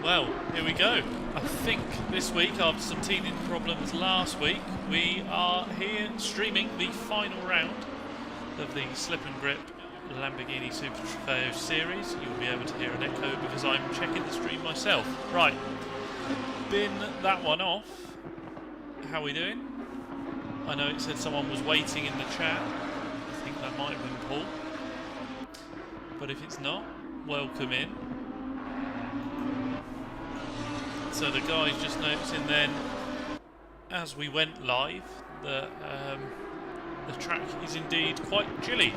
Well, here we go. I think this week, after some teething problems last week, we are here streaming the final round of the Slip and Grip Lamborghini Super Trofeo series. You'll be able to hear an echo because I'm checking the stream myself. Right, bin that one off. How are we doing? I know it said someone was waiting in the chat. I think that might have been Paul. But if it's not, welcome in. So the guys just noticing then, as we went live, that the track is indeed quite chilly.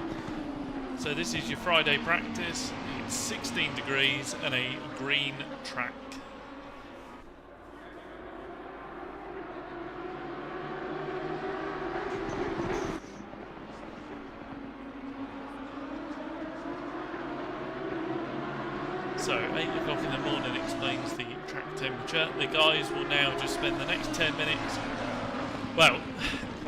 So this is your Friday practice. It's 16 degrees and a green track. So 8 o'clock in the morning explains the track temperature. The guys will now just spend the next 10 minutes. Well,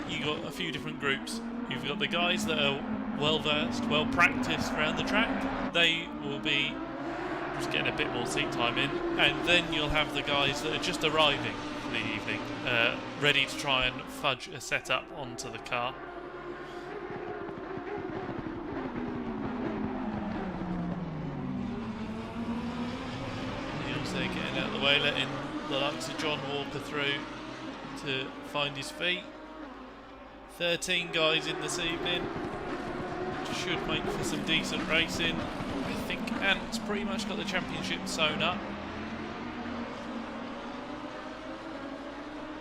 you got a few different groups. You've got the guys that are well versed, well practiced around the track. They will be just getting a bit more seat time in, and then you'll have the guys that are just arriving for the evening, ready to try and fudge a setup onto the car. They're getting out of the way, letting the likes of John Walker through to find his feet. 13 guys in this evening, which should make for some decent racing. I think Ant's pretty much got the championship sewn up.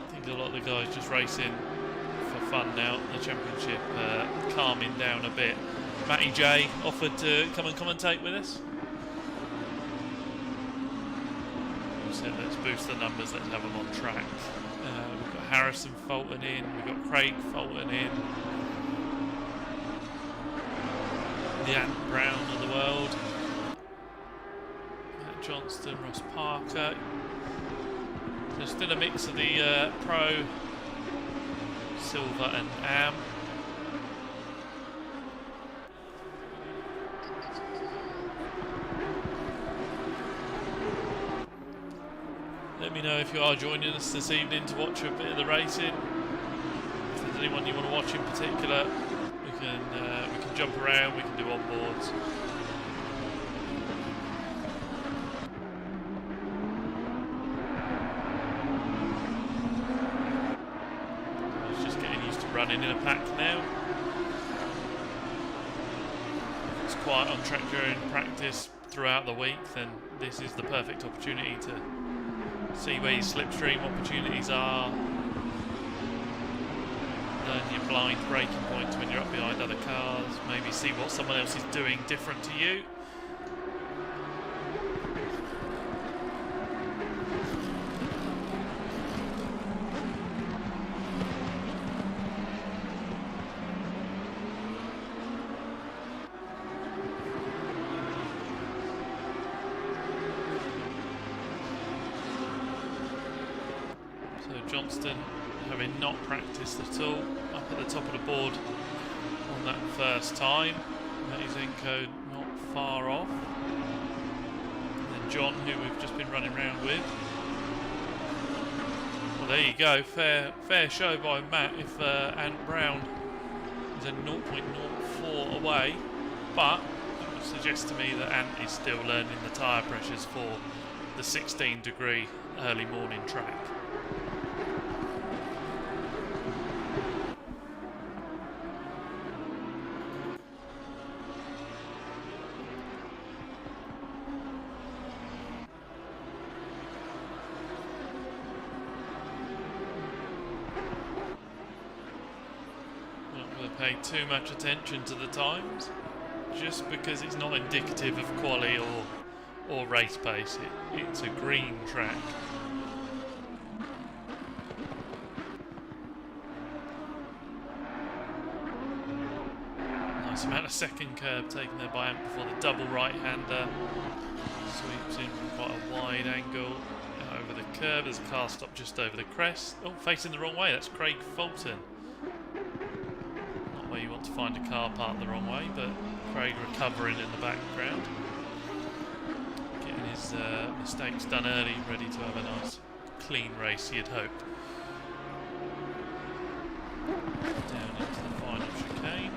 I think a lot of the guys just racing for fun now. The championship calming down a bit. Matty J offered to come and commentate with us. Let's boost the numbers, let's have them on track. We've got Harrison Fulton in, we've got Craig Fulton in, the Ant Brown of the world, Matt Johnston, Ross Parker. There's still a mix of the Pro, Silver and Am. Let me know if you are joining us this evening to watch a bit of the racing. If there's anyone you want to watch in particular, we can jump around, we can do onboards. It's just getting used to running in a pack now. If it's quiet on track during practice throughout the week, then this is the perfect opportunity to see where your slipstream opportunities are. Learn your blind braking points when you're up behind other cars. Maybe see what someone else is doing different to you. Johnston, having not practiced at all, up at the top of the board on that first time. Zenko not far off. And then John, who we've just been running around with. Well, there you go. Fair show by Matt. If Ant Brown is a 0.04 away, but that would suggest to me that Ant is still learning the tyre pressures for the 16-degree early morning track. Pay too much attention to the times, just because it's not indicative of quality or race pace. It's a green track. Nice amount of second curb taken there by Ant before the double right-hander sweeps in from quite a wide angle over the curb. There's a car stop just over the crest. Oh, facing the wrong way. That's Craig Fulton. Not where you want to find a car parked the wrong way, but Craig recovering in the background, getting his mistakes done early, ready to have a nice clean race, you'd hope. Down into the final chicane.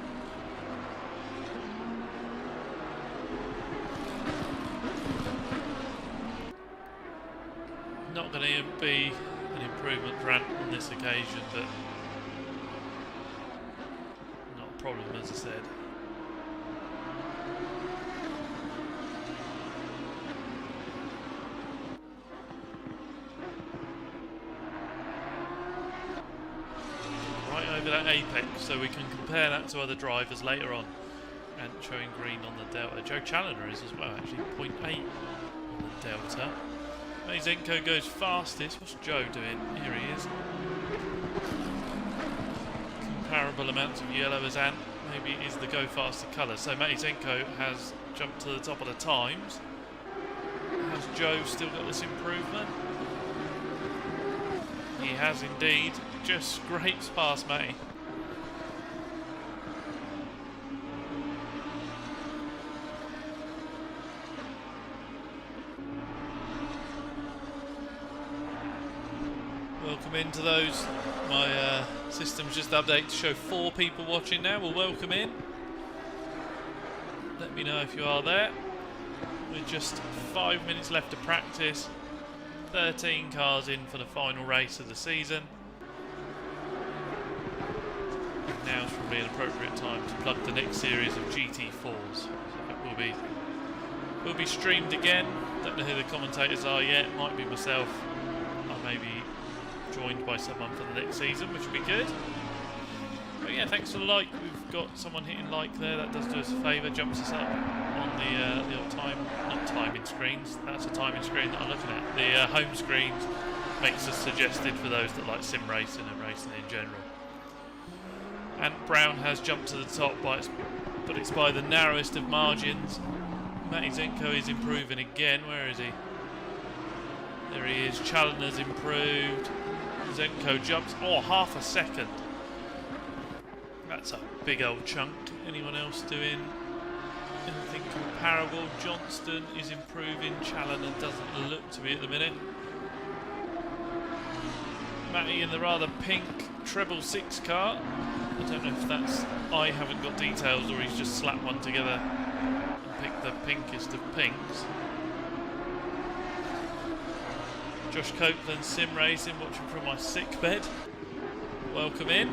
Not going to be an improvement for Ant on this occasion, but not a problem, as I said. Right over that apex, so we can compare that to other drivers later on. And showing green on the Delta. Joe Challoner is as well, actually 0.8 on the Delta. Zenko goes fastest. What's Joe doing? Here he is. Comparable amounts of yellow as Ant. Maybe it is the go faster colour. So Zenko has jumped to the top of the times. Has Joe still got this improvement? He has indeed. Just scrapes past Matty. Welcome into those. My system's just updated to show 4 people watching now. Well, welcome in. Let me know if you are there. With just 5 minutes left to practice. 13 cars in for the final race of the season. And now's probably an appropriate time to plug the next series of GT4s. So it will be streamed again. Don't know who the commentators are yet. Might be myself. I may be joined by someone for the next season, which would be good. But yeah, thanks for the like. We've got someone hitting like there. That does do us a favour. Jumps us up on the old not timing screens. That's a timing screen that I'm looking at. The home screens makes us suggested for those that like sim racing and racing in general. And Brown has jumped to the top, but it's by the narrowest of margins. Matty Zenko is improving again. Where is he? There he is. Challoner's improved. Zenko jumps. Oh, half a second. That's a big old chunk. Anyone else doing anything comparable? Johnston is improving. Challoner doesn't look to be at the minute. Matty in the rather pink treble 6 car. I don't know if that's... I haven't got details, or he's just slapped one together and picked the pinkest of pinks. Josh Copeland, Simracing, watching from my sick bed. Welcome in.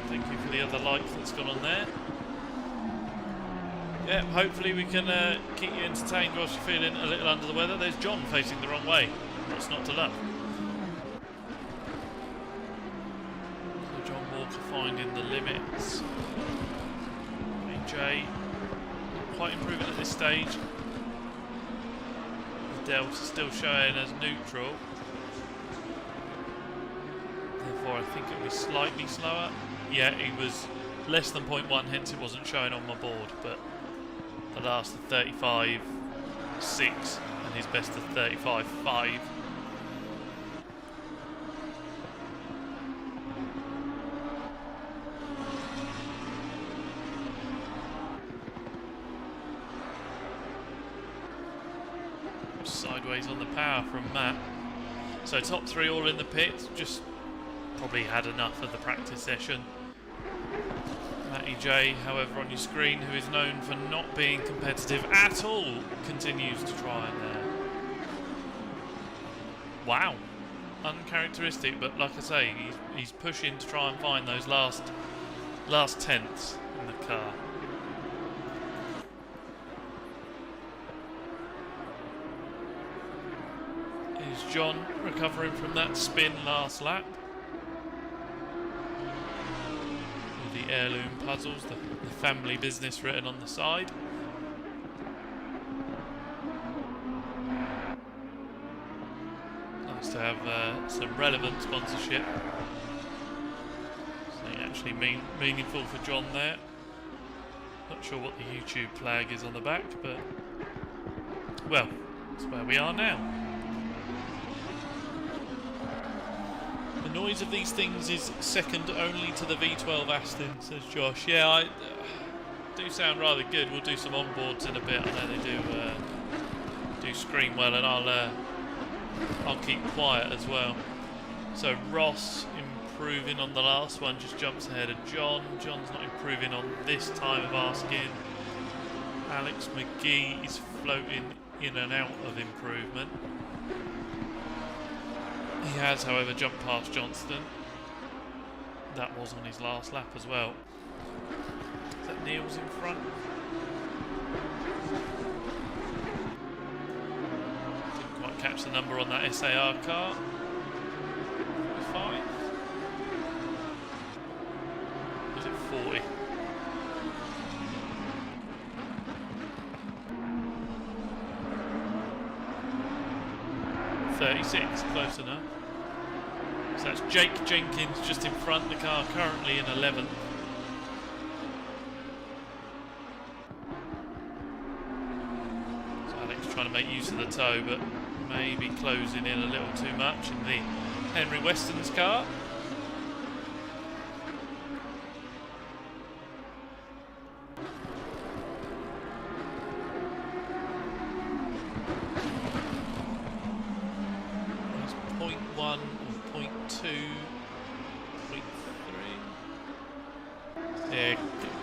Thank you for the other like that's gone on there. Yeah, hopefully we can keep you entertained whilst you're feeling a little under the weather. There's John facing the wrong way. What's not to love? So John Walker finding the limits. AJ not quite improving at this stage. Delta still showing as neutral, therefore I think it'll be slightly slower. Yeah, he was less than 0.1, hence it wasn't showing on my board, but the last of 35.6 and his best of 35.5. Sideways on the power from Matt. So top 3 all in the pit. Just probably had enough of the practice session. Matty J, however, on your screen, who is known for not being competitive at all, continues to try and... wow. Uncharacteristic, but like I say, he's pushing to try and find those last tenths in the car. Is John recovering from that spin last lap? With the heirloom puzzles, the family business written on the side. Nice to have some relevant sponsorship. Something actually meaningful for John there. Not sure what the YouTube flag is on the back, but well, that's where we are now. The noise of these things is second only to the V12 Aston, says Josh. Yeah, I do sound rather good. We'll do some onboards in a bit. I know they do do scream well, and I'll keep quiet as well. So Ross improving on the last one, just jumps ahead of John. John's not improving on this time of asking. Alex McGee is floating in and out of improvement. He has, however, jumped past Johnston. That was on his last lap as well. Is that Neil's in front? Didn't quite catch the number on that SAR car. 45? Was it 40? Close enough. So that's Jake Jenkins just in front, the car currently in 11th. So Alex trying to make use of the toe, but maybe closing in a little too much in the Henry Weston's car.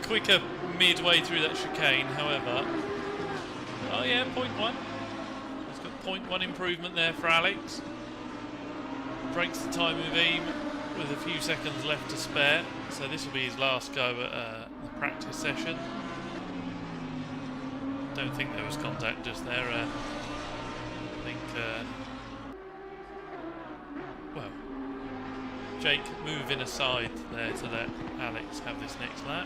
Quicker midway through that chicane, however. Oh yeah, 0.1. He's got 0.1 improvement there for Alex. Breaks the time of aim with a few seconds left to spare. So this will be his last go at the practice session. Don't think there was contact just there. I think, well, Jake moving aside there to let Alex have this next lap.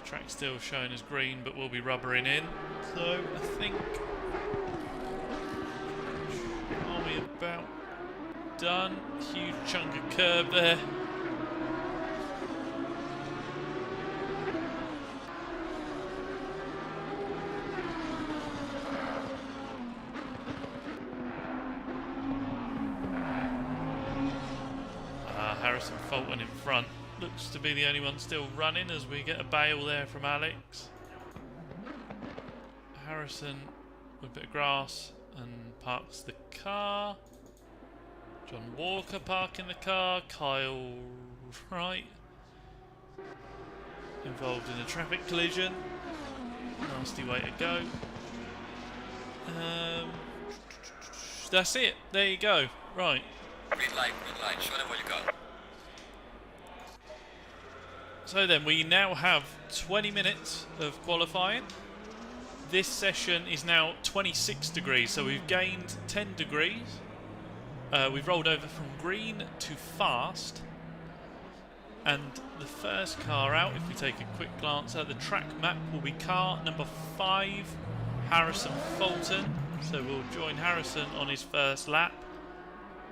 Track still showing as green, but we'll be rubbering in. So I think are we about done? Huge chunk of curb there. Harrison Fulton in front. Looks to be the only one still running as we get a bail there from Alex. Harrison with a bit of grass and parks the car. John Walker parking the car. Kyle Wright involved in a traffic collision. Nasty way to go. That's it. There you go. Right. Green light. Show them what you got. So then we now have 20 minutes of qualifying. This session is now 26 degrees, so we've gained 10 degrees. We've rolled over from green to fast. And the first car out, if we take a quick glance at the track map, will be car number 5, Harrison Fulton. So we'll join Harrison on his first lap.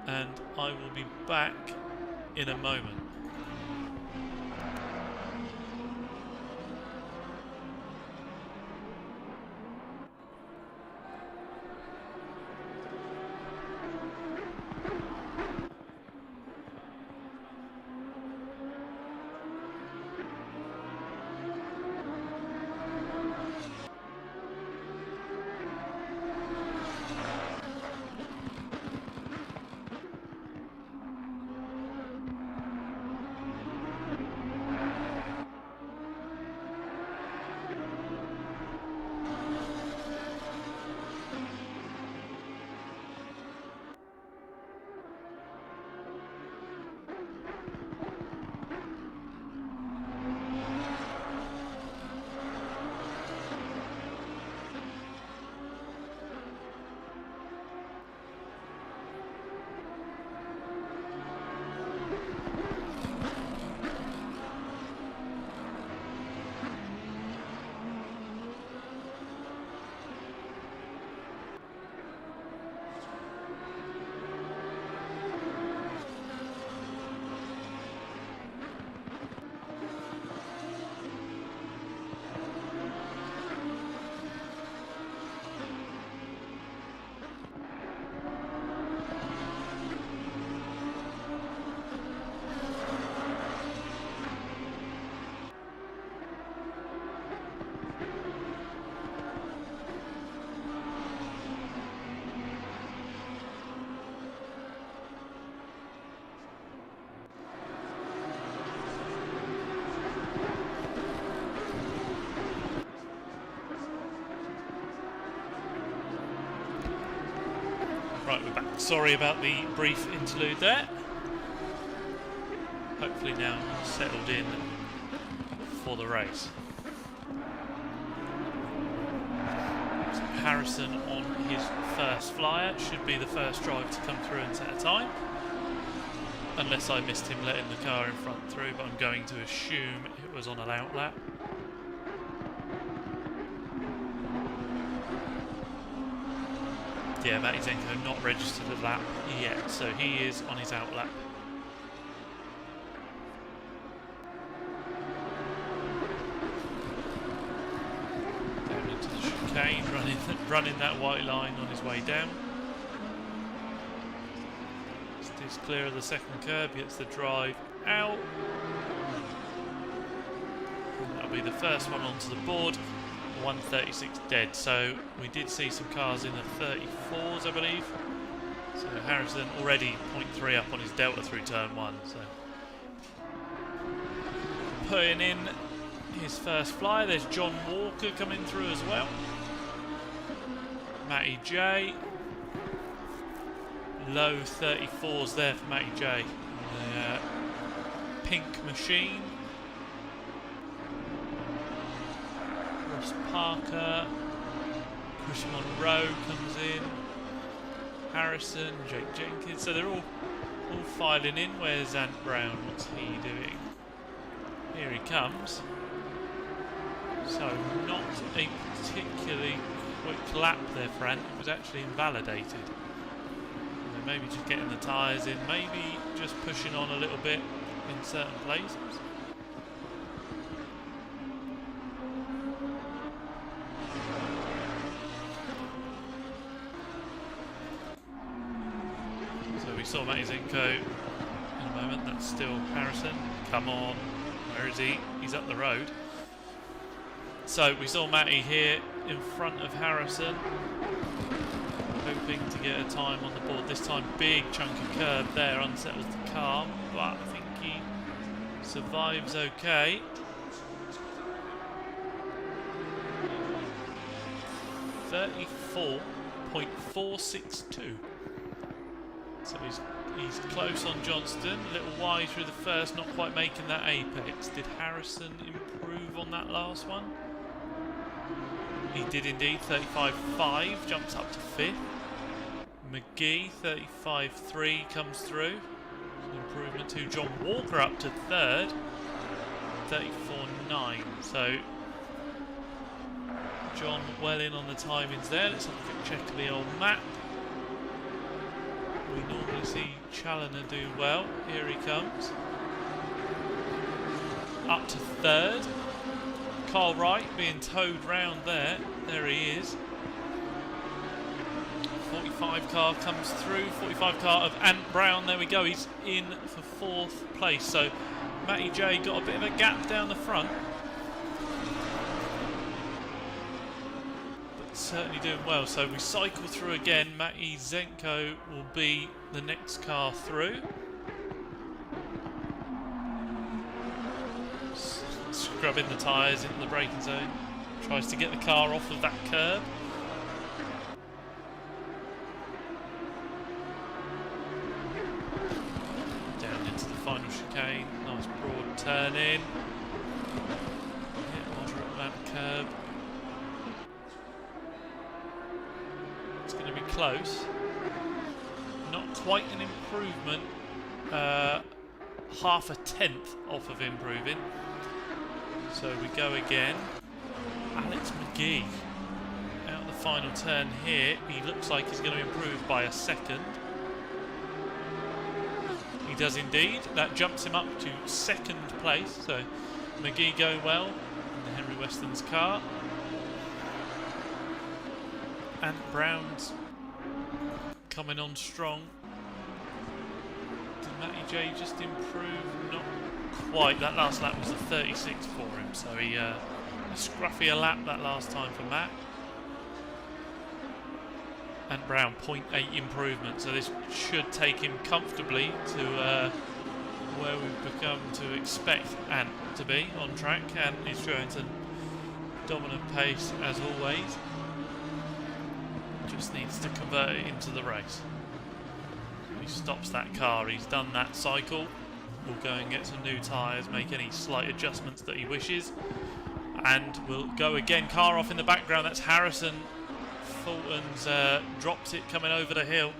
And I will be back in a moment. we're back. Sorry about the brief interlude there. Hopefully now settled in for the race. So Harrison on his first flyer, should be the first drive to come through and set a time. Unless I missed him letting the car in front through, but I'm going to assume it was on an outlap. Yeah, Matty Zenko not registered a lap yet, so he is on his outlap. Down into the chicane, running that white line on his way down. Stays clear of the second curb, gets the drive out. And that'll be the first one onto the board. 136 dead, so we did see some cars in the 34s, I believe. So Harrison already 0.3 up on his delta through turn 1. So putting in his first flyer. There's John Walker coming through as well. Matty J. Low 34s there for Matty J. Pink machine. Ross Parker, Chris Monroe comes in, Harrison, Jake Jenkins, so they're all filing in. Where's Ant Brown? What's he doing? Here he comes. So not a particularly quick lap there for Ant. It was actually invalidated. So maybe just getting the tyres in, maybe just pushing on a little bit in certain places. Saw Matty Zenko in a moment. That's still Harrison. Come on, where is he? He's up the road. So we saw Matty here in front of Harrison, hoping to get a time on the board. This time big chunky curb there unsettles the car, but I think he survives okay. .462. So he's close on Johnston, a little wide through the first, not quite making that apex. Did Harrison improve on that last one? He did indeed, 35.5, jumps up to 5th. McGee, 35.3, comes through. An improvement to John Walker up to 3rd, 34.9. So John well in on the timings there. Let's have a quick check of the old map. We normally see Challoner do well. Here he comes. Up to 3rd. Carl Wright being towed round there. There he is. 45 car comes through. 45 car of Ant Brown. There we go. He's in for 4th place. So Matty J got a bit of a gap down the front. Certainly doing well. So we cycle through again. Matty Zenko will be the next car through. Scrubbing the tyres into the braking zone. Tries to get the car off of that curb. Down into the final chicane. Nice broad turn in. Yeah, moderate amount of curb. It's going to be close. Not quite an improvement. Half a tenth off of improving. So we go again. Alex McGee out the final turn here. He looks like he's going to improve by a second. He does indeed. That jumps him up to 2nd place. So McGee going well in the Henry Weston's car. And Brown's coming on strong. Did Matty J just improve? Not quite. That last lap was a 36 for him, so he a scruffier lap that last time for Matt. And Brown 0.8 improvement, so this should take him comfortably to where we've become to expect Ant to be on track, and he's showing some dominant pace as always. Just needs to convert it into the race. He stops that car. He's done that cycle. We'll go and get some new tyres, make any slight adjustments that he wishes. And we'll go again. Car off in the background. That's Harrison. Fulton's drops it coming over the hill.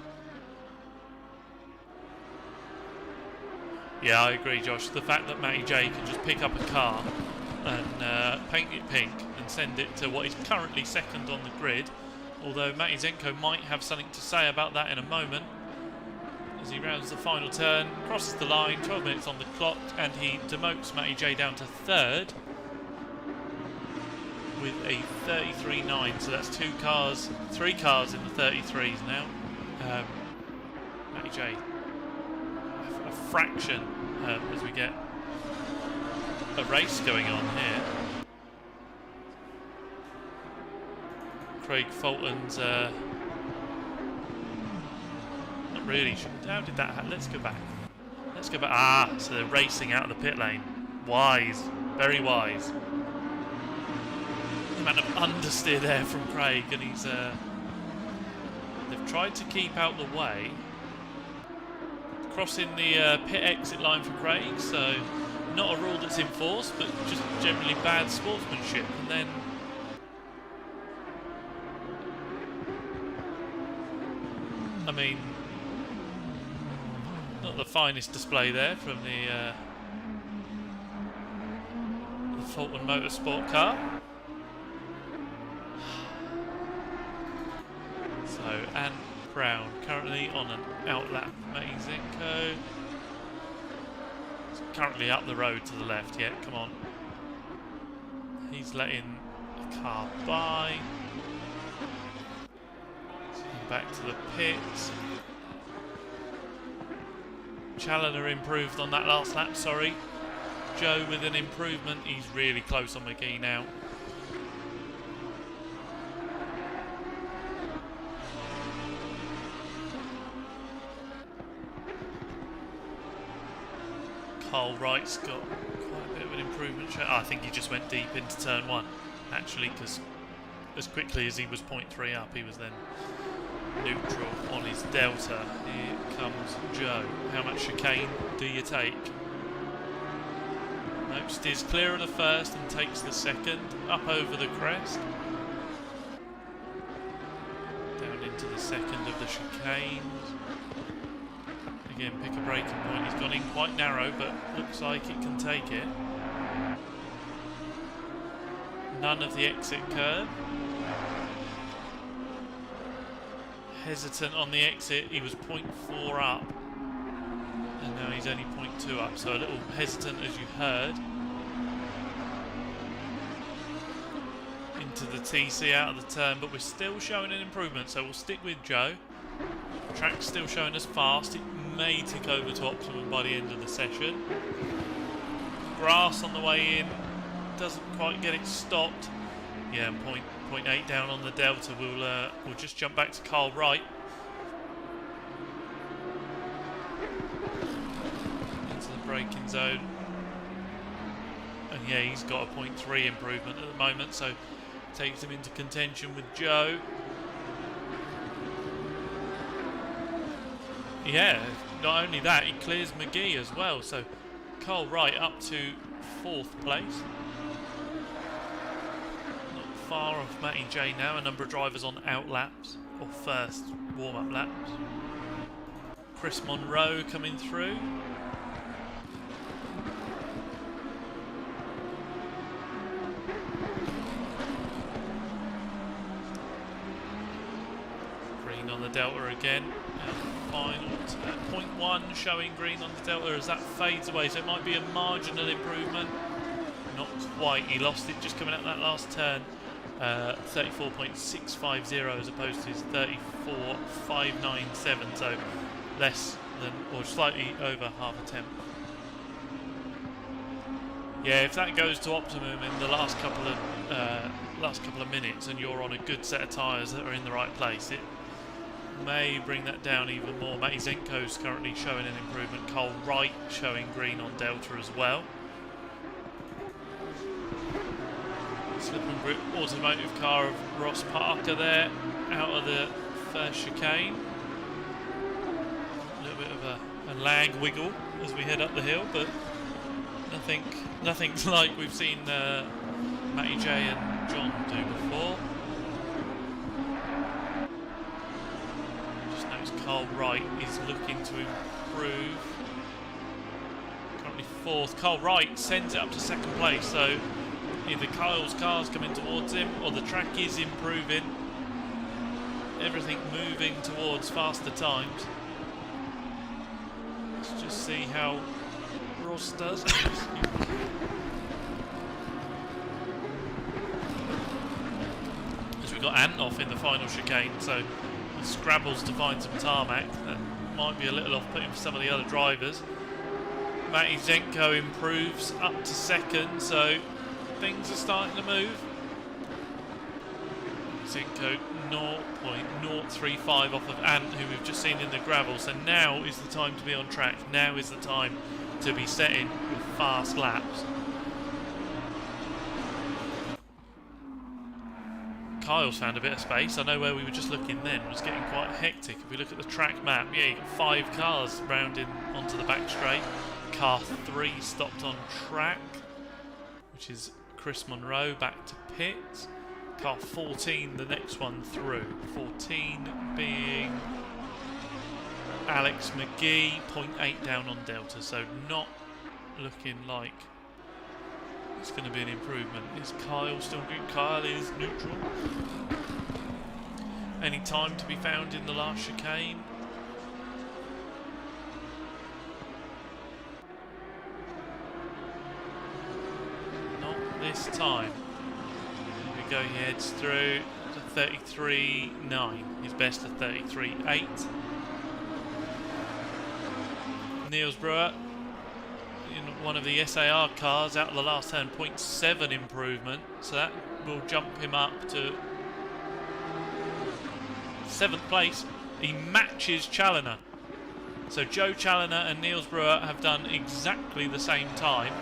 Yeah, I agree, Josh. The fact that Matty J can just pick up a car and paint it pink and send it to what is currently second on the grid, although Matty Zenko might have something to say about that in a moment, as he rounds the final turn, crosses the line, 12 minutes on the clock, and he demotes Matty J down to third with a 33.9. So that's three cars in the 33s now. Matty J, a fraction as we get a race going on here. Craig Fulton's not really sure. How did that happen? Let's go back. Let's go back. Ah, so they're racing out of the pit lane. Wise. Very wise. The amount of understeer there from Craig, and he's they've tried to keep out the way. Crossing the pit exit line for Craig, so not a rule that's enforced, but just generally bad sportsmanship. And then I mean, not the finest display there from the Fulton Motorsport car. So, and Brown currently on an outlap. Matty Zenko currently up the road to the left. Yeah, come on. He's letting a car by. Back to the pits. Challoner improved on that last lap, sorry. Joe with an improvement. He's really close on McGee now. Carl Wright's got quite a bit of an improvement. I think he just went deep into turn one, actually, because as quickly as he was 0.3 up, he was then neutral on his delta. Here comes Joe. How much chicane do you take? Nope, steers clear of the first and takes the second. Up over the crest. Down into the second of the chicanes. Again, pick a braking point. He's gone in quite narrow, but looks like it can take it. None of the exit curve. Hesitant on the exit. He was 0.4 up, and now he's only 0.2 up, so a little hesitant, as you heard. Into the TC out of the turn, but we're still showing an improvement, so we'll stick with Joe. Track's still showing us fast. It may tick over to optimum by the end of the session. Grass on the way in, doesn't quite get it stopped. Yeah, 0.8 down on the delta. We'll just jump back to Carl Wright. Into the braking zone. And yeah, he's got a 0.3 improvement at the moment, so takes him into contention with Joe. Yeah, not only that, he clears McGee as well, so Carl Wright up to 4th place. Far off Matty J now. A number of drivers on out laps or first warm-up laps. Chris Monroe coming through. Green on the delta again. Final 0.1 showing green on the delta as that fades away, so it might be a marginal improvement. Not quite. He lost it just coming out that last turn. 34.650 as opposed to his 34.597, so less than, or slightly over half a tenth. Yeah, if that goes to optimum in the last couple of minutes, and you're on a good set of tyres that are in the right place, it may bring that down even more. Matty Zenko's currently showing an improvement. Carl Wright showing green on delta as well. Slip and grip automotive car of Ross Parker there, out of the first chicane. A little bit lag wiggle as we head up the hill, but nothing like we've seen Matty J and John do before. Just notice Carl Wright is looking to improve. Currently 4th. Carl Wright sends it up to 2nd place, so either Kyle's car's coming towards him or the track is improving. Everything moving towards faster times. Let's just see how Ross does. As we got Ant off in the final chicane, so he scrabbles to find some tarmac. That might be a little off-putting for some of the other drivers. Matty Zenko improves up to 2nd, so things are starting to move. Zenko 0.035 off of Ant, who we've just seen in the gravel, so now is the time to be on track. Now is the time to be setting with fast laps. Kyle's found a bit of space. I know where we were just looking then, it was getting quite hectic. If we look at the track map, yeah, you got 5 cars rounding onto the back straight. Car 3 stopped on track, which is Chris Monroe back to pits. Car 14, the next one through. 14 being Alex McGee, 0.8 down on Delta, so not looking like it's going to be an improvement. Is Kyle still good? Kyle is neutral. Any time to be found in the last chicane? This time. Here we go, he heads through to 33.9, his best of 33.8. Niels Brewer in one of the SAR cars out of the last turn, 0.7 improvement, so that will jump him up to 7th place. He matches Challoner. So Joe Challoner and Niels Brewer have done exactly the same time,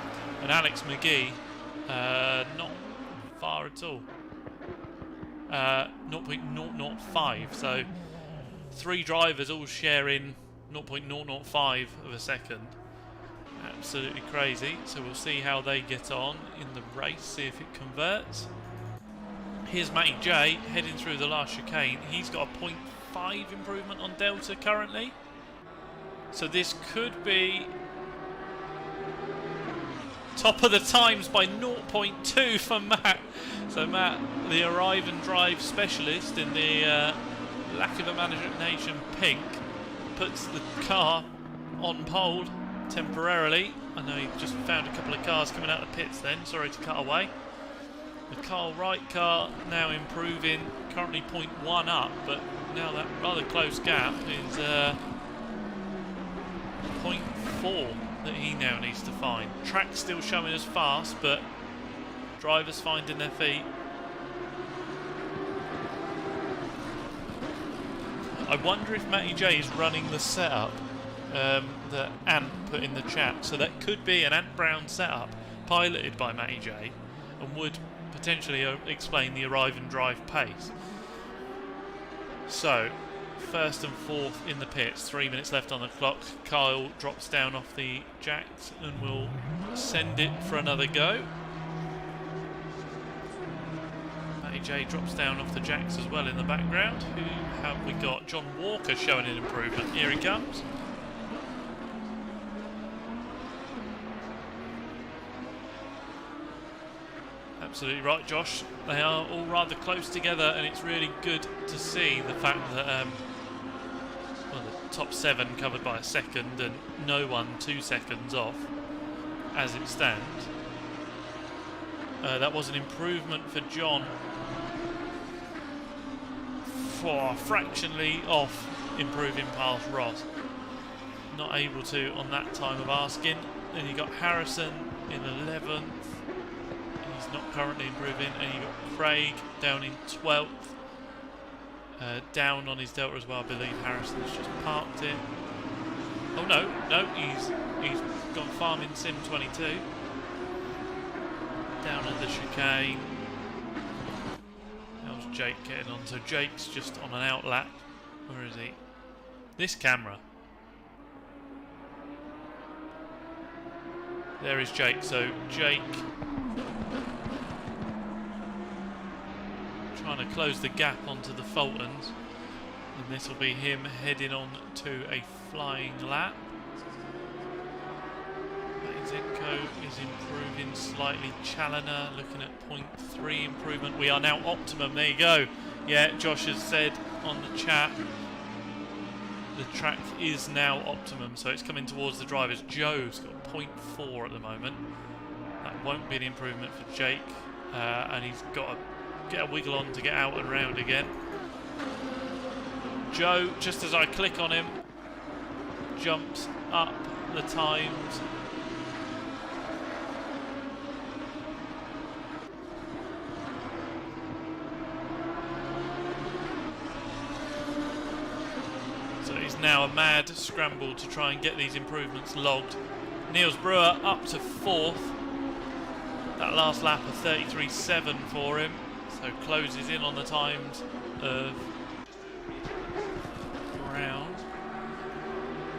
and Alex McGee not far at all. 0.005, so 3 drivers all sharing 0.005 of a second. Absolutely crazy. So we'll see how they get on in the race, see if it converts. Here's Matty J heading through the last chicane. He's got a 0.5 improvement on Delta currently. So this could be top of the times by 0.2 for Matt. So Matt, the arrive and drive specialist in the lack of imagination pink, puts the car on pole temporarily. I know he just found a couple of cars coming out of the pits then, sorry to cut away. The Carl Wright car now improving, currently 0.1 up, but now that rather close gap is 0.4 that he now needs to find. Track's still showing us fast, but drivers finding their feet. I wonder if Matty J is running the setup that Ant put in the chat. So that could be an Ant Brown setup piloted by Matty J and would potentially explain the arrive and drive pace. So, 1st and 4th in the pits, 3 minutes left on the clock. Kyle drops down off the jacks and will send it for another go. Matty J drops down off the jacks as well in the background. Who have we got? John Walker showing an improvement. Here he comes. Absolutely right, Josh. They are all rather close together, and it's really good to see the fact that well, the top 7 covered by a second, and no one 2 seconds off as it stands. That was an improvement for John, for fractionally off improving past Ross. Not able to on that time of asking. Then you got Harrison in 11th. He's not currently improving, and you got Craig down in 12th, down on his Delta as well. I believe Harrison's just parked it. Oh no, he's gone farming Sim 22. Down at the chicane. How's Jake getting on? So Jake's just on an out lap. Where is he? This camera. There is Jake. So Jake trying to close the gap onto the Fultons, and this will be him heading on to a flying lap. Zenko is improving slightly. Challoner looking at 0.3 improvement. We are now optimum. There you go. Yeah, Josh has said on the chat the track is now optimum, so it's coming towards the drivers. Joe's got 0.4 at the moment. That won't be an improvement for Jake, and he's got to get a wiggle on to get out and round again. Joe, just as I click on him, jumps up the times. Now a mad scramble to try and get these improvements logged. Niels Brewer up to 4th. That last lap of 33.7 for him, so closes in on the times of round.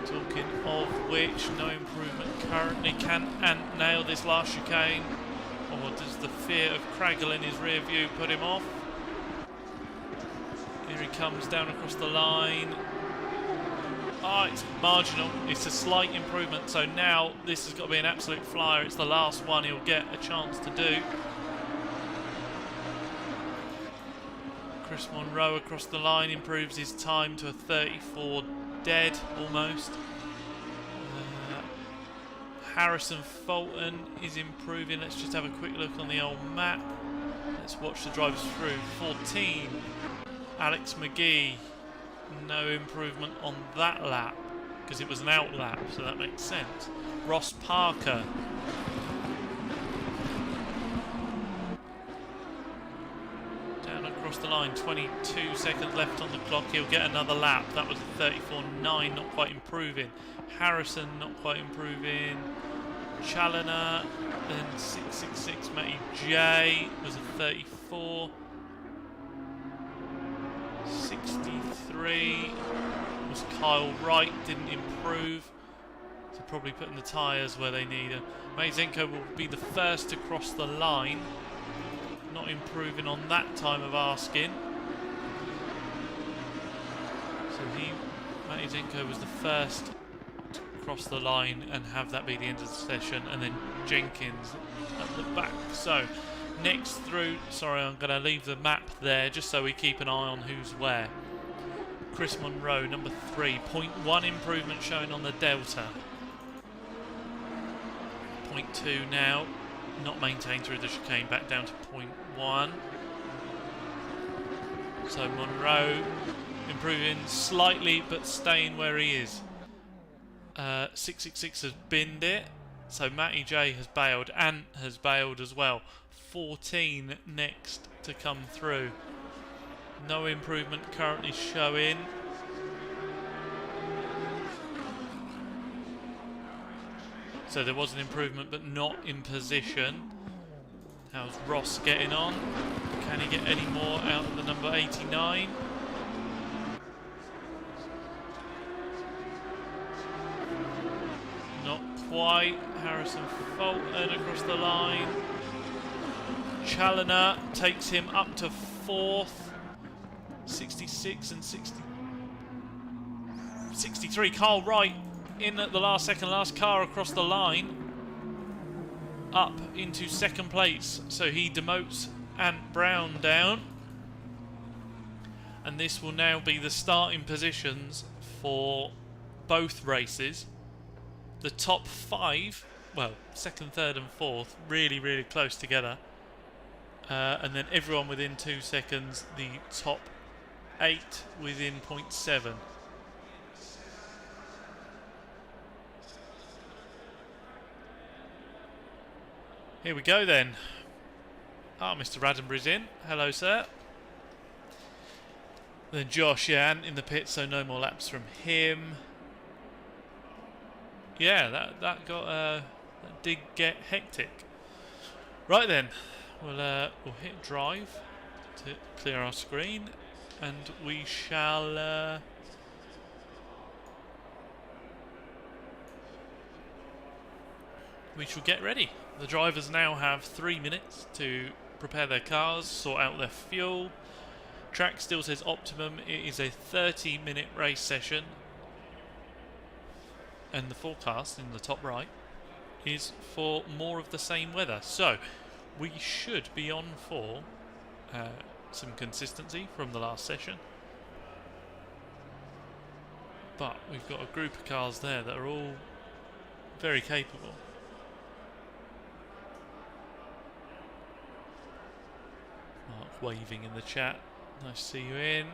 Talking of which, no improvement currently. Can Ant nail this last chicane, or does the fear of Craggle in his rear view put him off? Here he comes down across the line. Oh, it's marginal. It's a slight improvement. So now this has got to be an absolute flyer. It's the last one he'll get a chance to do. Chris Monroe across the line improves his time to a 34 dead almost. Harrison Fulton is improving. Let's just have a quick look on the old map. Let's watch the drivers through. 14. Alex McGee. No improvement on that lap because it was an out lap, so that makes sense. Ross Parker. Down across the line, 22 seconds left on the clock. He'll get another lap. That was a 34.9, not quite improving. Harrison, not quite improving. Challoner, then 666. Matty J was a 34. 63 was Kyle Wright, didn't improve, so probably putting the tyres where they need her. Mazenko will be the first to cross the line, not improving on that time of asking. So Mazenko was the first to cross the line and have that be the end of the session, and then Jenkins at the back. So next through, sorry, I'm going to leave the map there just so we keep an eye on who's where. Chris Monroe, number 3, 0.1 improvement showing on the Delta. 0.2 now, not maintained through the chicane, back down to 0.1. So Monroe improving slightly but staying where he is. 666 has binned it, so Matty J has bailed. Ant has bailed as well. 14 next to come through. No improvement currently showing. So there was an improvement but not in position. How's Ross getting on? Can he get any more out of the number 89? Not quite. Harrison Fulton across the line. Challoner takes him up to 4th. 66 and 63. Carl Wright in at the last second, last car across the line, up into 2nd place. So he demotes Ant Brown down. And this will now be the starting positions for both races. The top 5, well, 2nd, 3rd and 4th, really, really close together. And then everyone within 2 seconds, the top 8 within 0.7. Here we go then. Mr. Raddenberry's in. Hello, sir. Then Josh, yeah, and in the pit, so no more laps from him. Yeah, that did get hectic. Right then. We'll hit drive to clear our screen, and we shall we shall get ready. The drivers now have 3 minutes to prepare their cars, sort out their fuel. Track still says optimum. It is a 30-minute race session. And the forecast in the top right is for more of the same weather. So we should be on for some consistency from the last session. But we've got a group of cars there that are all very capable. Mark waving in the chat. Nice to see you in.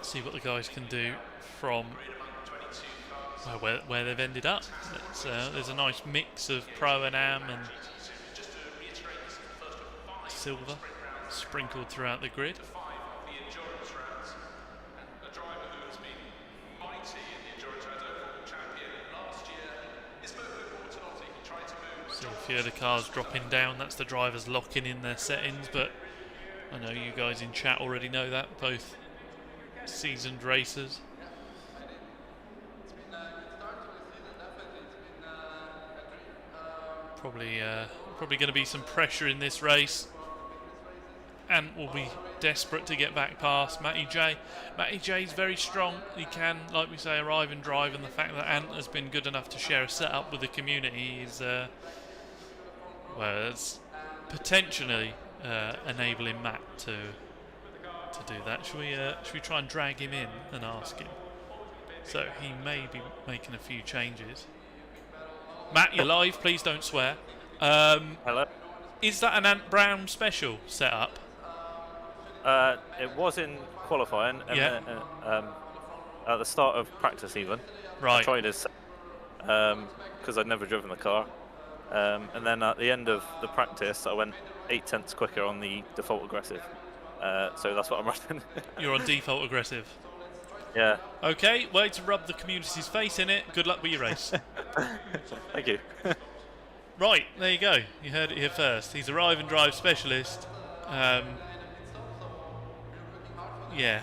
See what the guys can do from where they've ended up. There's a nice mix of Pro-Am and silver sprinkled throughout the grid. See a few of the cars dropping down. That's the drivers locking in their settings, but I know you guys in chat already know that, both seasoned racers. Probably going to be some pressure in this race. Ant will be desperate to get back past Matty J. Matty J's very strong. He can, like we say, arrive and drive, and the fact that Ant has been good enough to share a setup with the community is, well, it's potentially enabling Matt to do that. Should we try and drag him in and ask him? So he may be making a few changes. Matt, you're live. Please don't swear. Hello. Is that an Ant Brown special setup? It was in qualifying, and Yeah. then, at the start of practice even. Right. I tried it because I'd never driven the car, and then at the end of the practice, I went 0.8 quicker on the default aggressive. So that's what I'm running. You're on default aggressive. Yeah. Okay, way to rub the community's face in it. Good luck with your race. Thank you. Right, there you go. You heard it here first. He's a Arrive and Drive specialist. Yeah.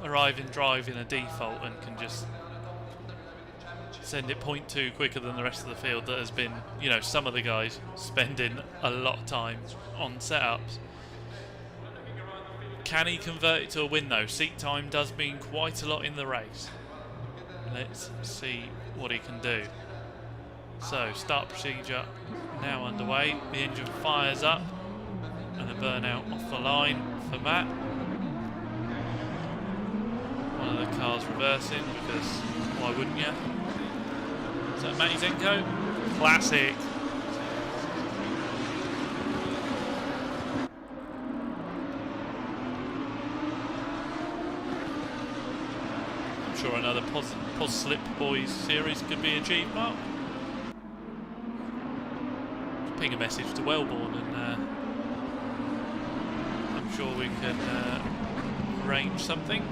Arrive and Drive in a default and can just send it 0.2 quicker than the rest of the field that has been, some of the guys spending a lot of time on setups. Can he convert it to a win though? Seat time does mean quite a lot in the race. Let's see what he can do. So, start procedure now underway. The engine fires up and a burnout off the line for Matt. One of the cars reversing because why wouldn't you? Is that Matty Zenko? Classic. I'm sure another Pos Slip Boys series could be achieved, Mark. Ping a message to Wellborn and I'm sure we can arrange something.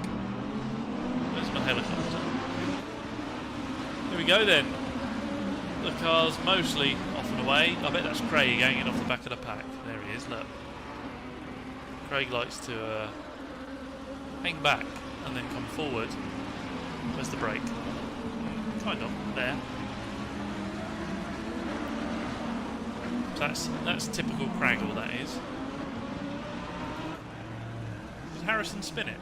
Where's my helicopter? Here we go then. The car's mostly off and away. I bet that's Craig hanging off the back of the pack. There he is, look. Craig likes to hang back and then come forward. Where's the brake? Kind of, there. That's typical Craggle, that is. Did Harrison spin it?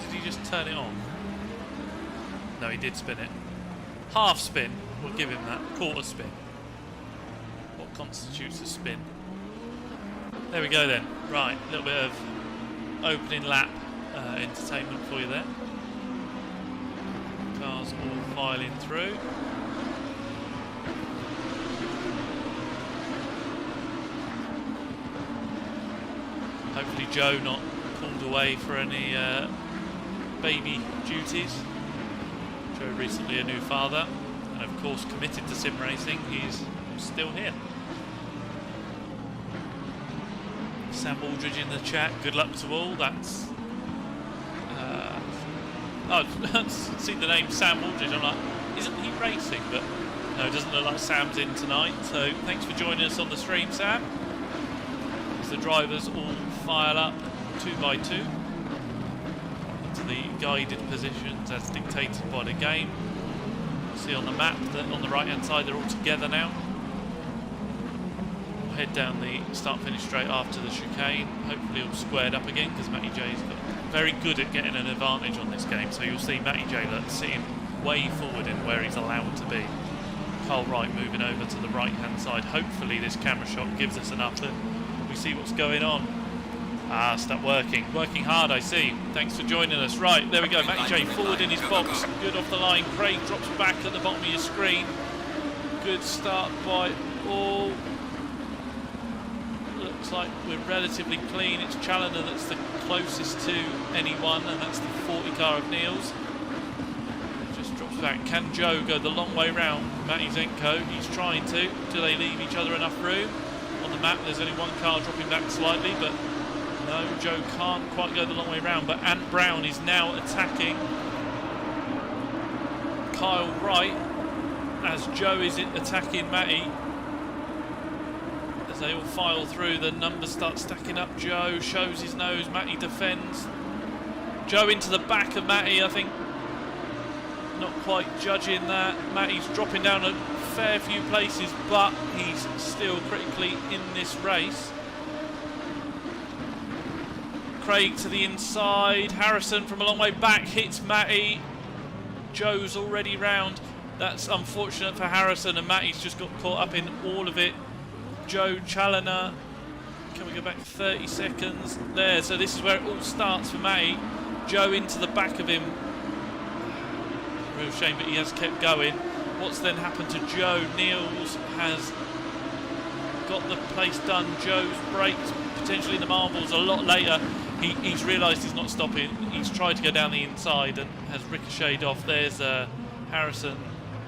Did he just turn it on? No, he did spin it. Half spin, we'll give him that. Quarter spin. What constitutes a spin? There we go then. Right, a little bit of opening lap entertainment for you there. Cars all filing through. Hopefully Joe not pulled away for any baby duties. Joe recently a new father and of course committed to Simracing. He's still here. Sam Aldridge in the chat. Good luck to all. That's. I've seen the name Sam Aldridge. I'm like, isn't he racing? But no, it doesn't look like Sam's in tonight. So thanks for joining us on the stream, Sam. As the drivers all file up 2 by 2 into the guided positions as dictated by the game. See on the map that on the right hand side they're all together now. We'll head down the start-finish straight after the chicane. Hopefully all squared up again because Matty J's got very good at getting an advantage on this game. So you'll see Matty J sitting way forward in where he's allowed to be. Carl Wright moving over to the right hand side. Hopefully this camera shot gives us enough that we see what's going on. Ah, stop working. Working hard, I see. Thanks for joining us. Right, there we go. Matty J forward in his box. Good off the line. Craig drops back at the bottom of your screen. Good start by all. Looks like we're relatively clean. It's Challoner that's the closest to anyone, and that's the 40 car of Neil's. Just drops back. Can Joe go the long way round? Matty Zenko, he's trying to. Do they leave each other enough room? On the map, there's only one car dropping back slightly, but no, Joe can't quite go the long way round. But Ant Brown is now attacking Kyle Wright as Joe is attacking Matty. As they all file through, the numbers start stacking up. Joe shows his nose, Matty defends. Joe into the back of Matty, I think. Not quite judging that. Matty's dropping down a fair few places, but he's still critically in this race. Craig to the inside. Harrison from a long way back hits Matty. Joe's already round. That's unfortunate for Harrison, and Matty's just got caught up in all of it. Joe Challoner. Can we go back 30 seconds? There, so this is where it all starts for Matty. Joe into the back of him. Real shame, but he has kept going. What's then happened to Joe? Niels has got the place done. Joe's brakes potentially in the marbles a lot later. He's realised he's not stopping. He's tried to go down the inside and has ricocheted off. There's Harrison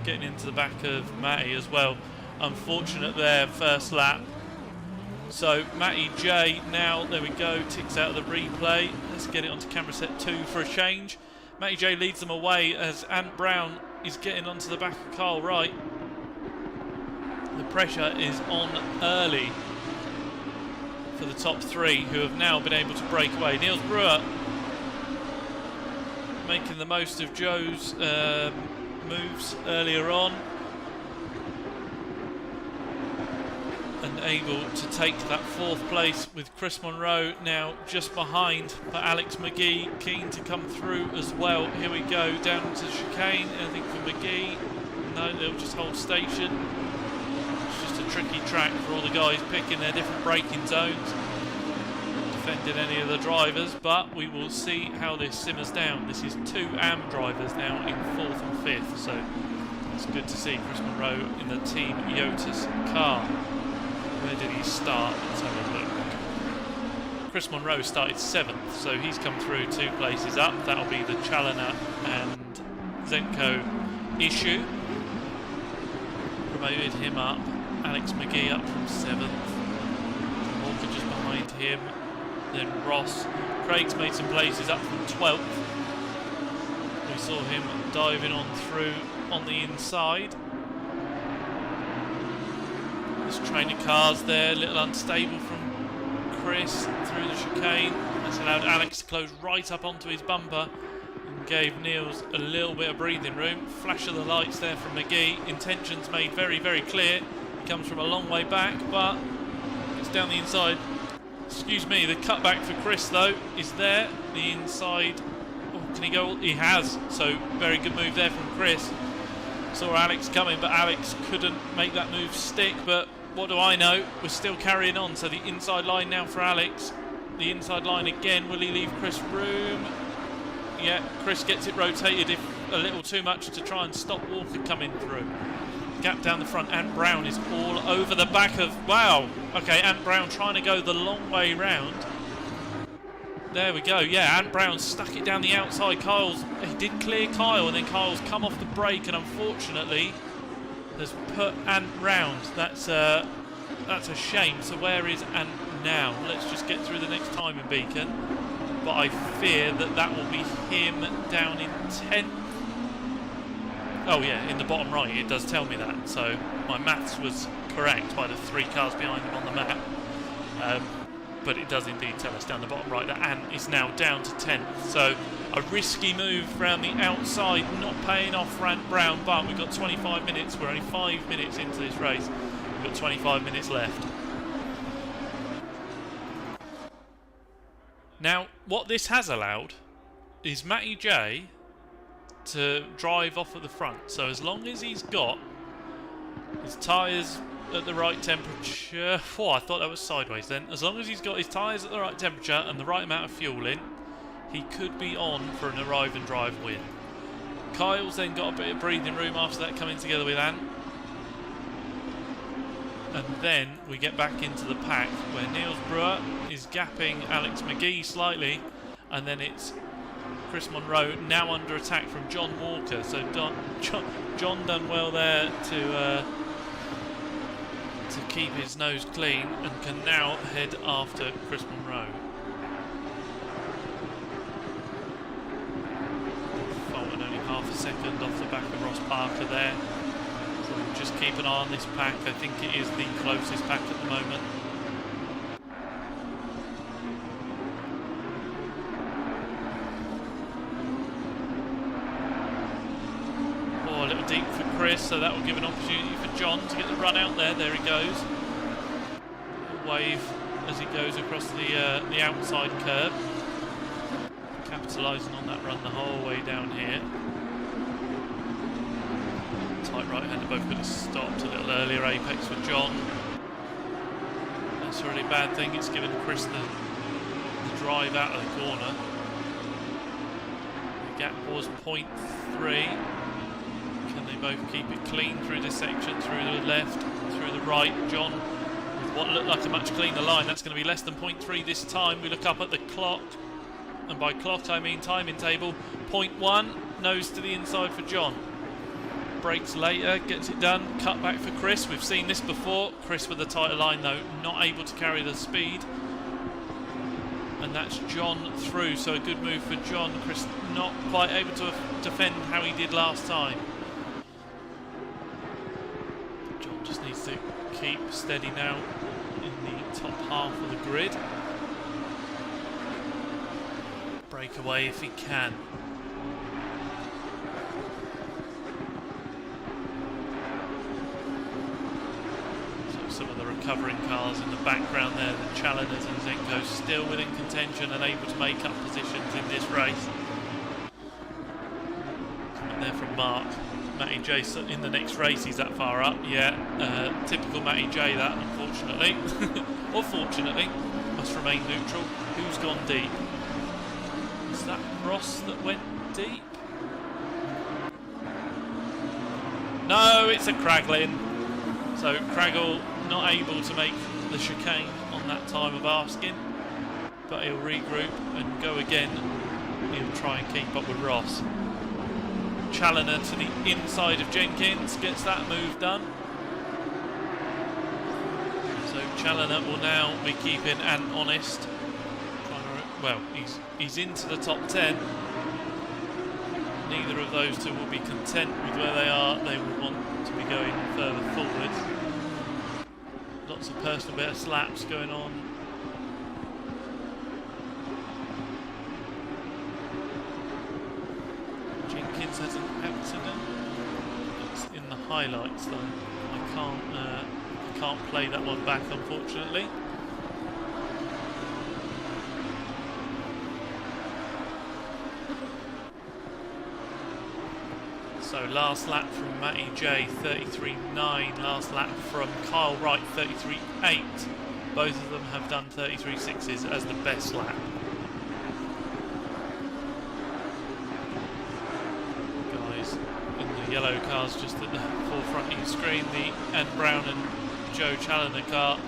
getting into the back of Matty as well. Unfortunate there, first lap. So Matty J now, there we go, ticks out of the replay. Let's get it onto camera set 2 for a change. Matty J leads them away as Ant Brown is getting onto the back of Carl Wright. The pressure is on early for the top 3 who have now been able to break away. Niels Brewer making the most of Joe's moves earlier on and able to take that 4th place with Chris Monroe now just behind, but Alex McGee keen to come through as well. Here we go, down to the chicane. Anything for McGee? No, they'll just hold station. It's just a tricky track for all the guys picking their different braking zones, defending any of the drivers, but we will see how this simmers down. This is 2 AM drivers now in 4th and 5th, so it's good to see Chris Monroe in the Team Yotis car. Where did he start? Let's have a look. Chris Monroe started 7th, so he's come through 2 places up. That'll be the Challoner and Zenko issue. Promoted him up. Alex McGee up from 7th. Walker just behind him. Then Ross. Craig's made some places up from 12th. We saw him diving on through on the inside. Training cars there, a little unstable from Chris through the chicane. That's allowed Alex to close right up onto his bumper and gave Niels a little bit of breathing room. Flash of the lights there from McGee. Intentions made very, very clear. He comes from a long way back, but it's down the inside. Excuse me, the cutback for Chris though is there. The inside. Oh, can he go? He has. So very good move there from Chris. Saw Alex coming, but Alex couldn't make that move stick. But what do I know? We're still carrying on. So the inside line now for Alex. The inside line again. Will he leave Chris room? Yeah, Chris gets it rotated if a little too much to try and stop Walker coming through. Gap down the front. Ant Brown is all over the back of... Wow. Okay, Ant Brown trying to go the long way round. There we go. Yeah, Ant Brown stuck it down the outside. He did clear Kyle, and then Kyle's come off the brake, and unfortunately has put Ant round. That's a shame. So where is Ant Now, let's just get through the next timing beacon. But I fear that that will be him down in 10th. Oh yeah, in the bottom right, it does tell me that. So my maths was correct by the 3 cars behind him on the map. But it does indeed tell us down the bottom right that Ant is now down to 10th. So a risky move around the outside, not paying off Rand Brown, but we've got 25 minutes. We're only 5 minutes into this race. We've got 25 minutes left. Now, what this has allowed is Matty J to drive off at the front. So as long as he's got his tyres at the right temperature... Oh, I thought that was sideways then. As long as he's got his tyres at the right temperature and the right amount of fuel in, he could be on for an arrive and drive win. Kyle's then got a bit of breathing room after that, coming together with Ant. And then we get back into the pack where Niels Brewer is gapping Alex McGee slightly, and then it's Chris Monroe now under attack from John Walker. So John done well there to keep his nose clean and can now head after Chris Monroe. Fulton only half a second off the back of Ross Parker there. So we'll just keep an eye on this pack. I think it is the closest pack at the moment. Oh, a little deep for Chris, so that will give an opportunity for John to get the run out there. There he goes. Wave as he goes across the outside curb. Capitalising on that run the whole way down here. Tight right-hander both could have stopped a little earlier. Apex for John. That's a really bad thing. It's given Chris the drive out of the corner. The gap was 0.3. Can they both keep it clean through this section? Through the left, through the right. John with what looked like a much cleaner line. That's going to be less than 0.3 this time. We look up at the clock. And by clock I mean timing table. 0.1. Nose to the inside for John. Brakes later, gets it done. Cut back for Chris. We've seen this before. Chris with a tighter line though, not able to carry the speed. And that's John through, so a good move for John. Chris not quite able to defend how he did last time. John just needs to keep steady now in the top half of the grid. Break away if he can. Some of the recovering cars in the background there, the Challengers and Zenko still within contention and able to make up positions in this race. Coming there from Mark. Matty J in the next race, he's that far up. Yeah, typical Matty J that, unfortunately. Or fortunately, must remain neutral. Who's gone deep? Is that Ross that went deep? No, it's a Craglin. So Craggle not able to make the chicane on that time of asking, but he'll regroup and go again. He'll try and keep up with Ross. Challoner to the inside of Jenkins, gets that move done. So Challoner will now be keeping Ant honest. Well, he's into the top 10. Neither of those two will be content with where they are. They will want to be going further forwards. Lots of personal bit of slaps going on. Jenkins has an accident. It's in the highlights though. I can't play that one back, unfortunately. So last lap from Matty J, 33.9. Last lap from Kyle Wright, 33.8. Both of them have done 33.6s as the best lap. Guys in the yellow cars just at the forefront of your screen, the Ant Brown and Joe Challoner car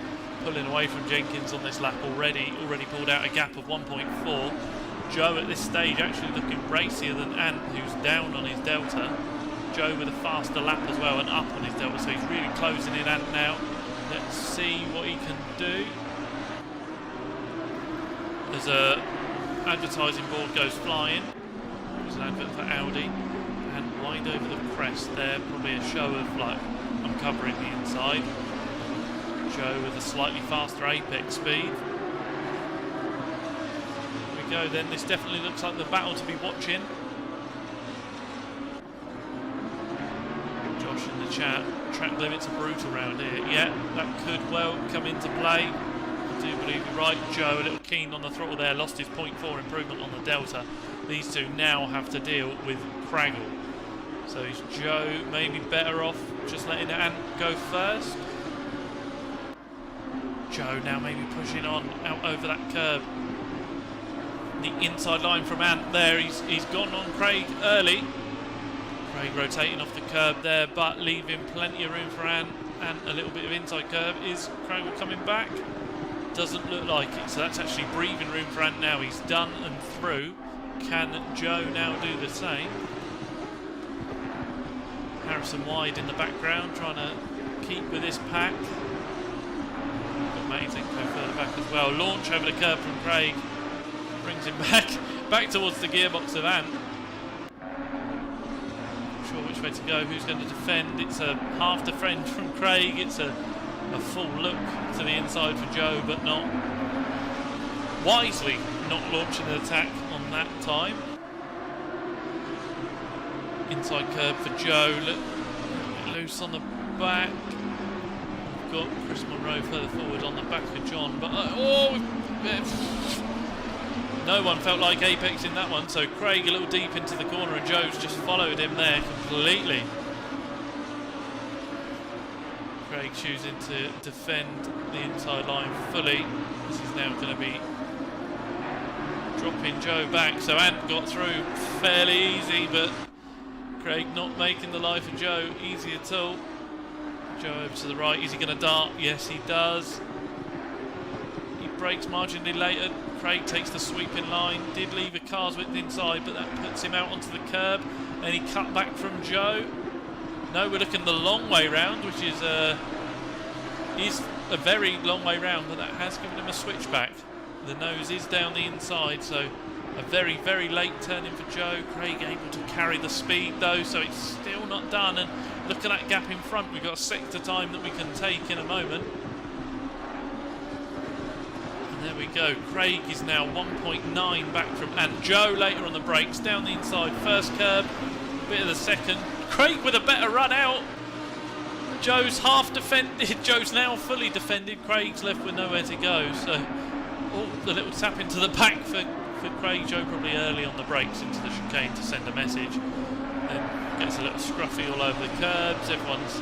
pulling away from Jenkins on this lap already pulled out a gap of 1.4. Joe at this stage actually looking racier than Ant, who's down on his delta. Joe with a faster lap as well and up on his delta, so he's really closing in Ant now. Let's see what he can do. As a advertising board goes flying. There's an advert for Audi. And wide over the crest there, probably a show of like uncovering the inside. Joe with a slightly faster apex speed. Here we go then, this definitely looks like the battle to be watching. Josh in the chat, track limits are brutal around here. Yeah, that could well come into play. I do believe you're right. Joe a little keen on the throttle there, lost his 0.4 improvement on the Delta. These two now have to deal with Craggle. So is Joe maybe better off just letting Ant go first? Joe now maybe pushing on out over that curb. The inside line from Ant there, he's gone on Craig early. Craig rotating off the curb there, but leaving plenty of room for Ant, and a little bit of inside curve. Is Craig coming back? Doesn't look like it, so that's actually breathing room for Ant now. He's done and through. Can Joe now do the same? Harrison wide in the background, trying to keep with this pack. Amazing, go further back as well. Launch over the curb from Craig, brings him back towards the gearbox of Ant. Not sure which way to go, who's going to defend. It's a half defend from Craig, it's a full look to the inside for Joe, but not wisely not launching an attack on that time. Inside curb for Joe, loose on the back. Got Chris Monroe further forward on the back of John, but no one felt like apex in that one, so Craig a little deep into the corner and Joe's just followed him there completely. Craig choosing to defend the inside line fully. This is now going to be dropping Joe back, so Ant got through fairly easy, but Craig not making the life of Joe easy at all. Joe over to the right, is he going to dart? Yes, he does. He brakes marginally later. Craig takes the sweeping line, did leave a car's width inside, but that puts him out onto the curb, and he cut back from Joe. No, we're looking the long way round, which is a very long way round, but that has given him a switchback. The nose is down the inside, so a very, very late turn in for Joe. Craig able to carry the speed though, so it's still not done. And look at that gap in front. We've got a sector time that we can take in a moment. And there we go. Craig is now 1.9 back from, and Joe later on the brakes, down the inside. First curb, bit of the second. Craig with a better run out. Joe's half defended. Joe's now fully defended. Craig's left with nowhere to go. So, the little tap into the back for Craig. Joe probably early on the brakes into the chicane to send a message. Then gets a little scruffy all over the curbs. Everyone's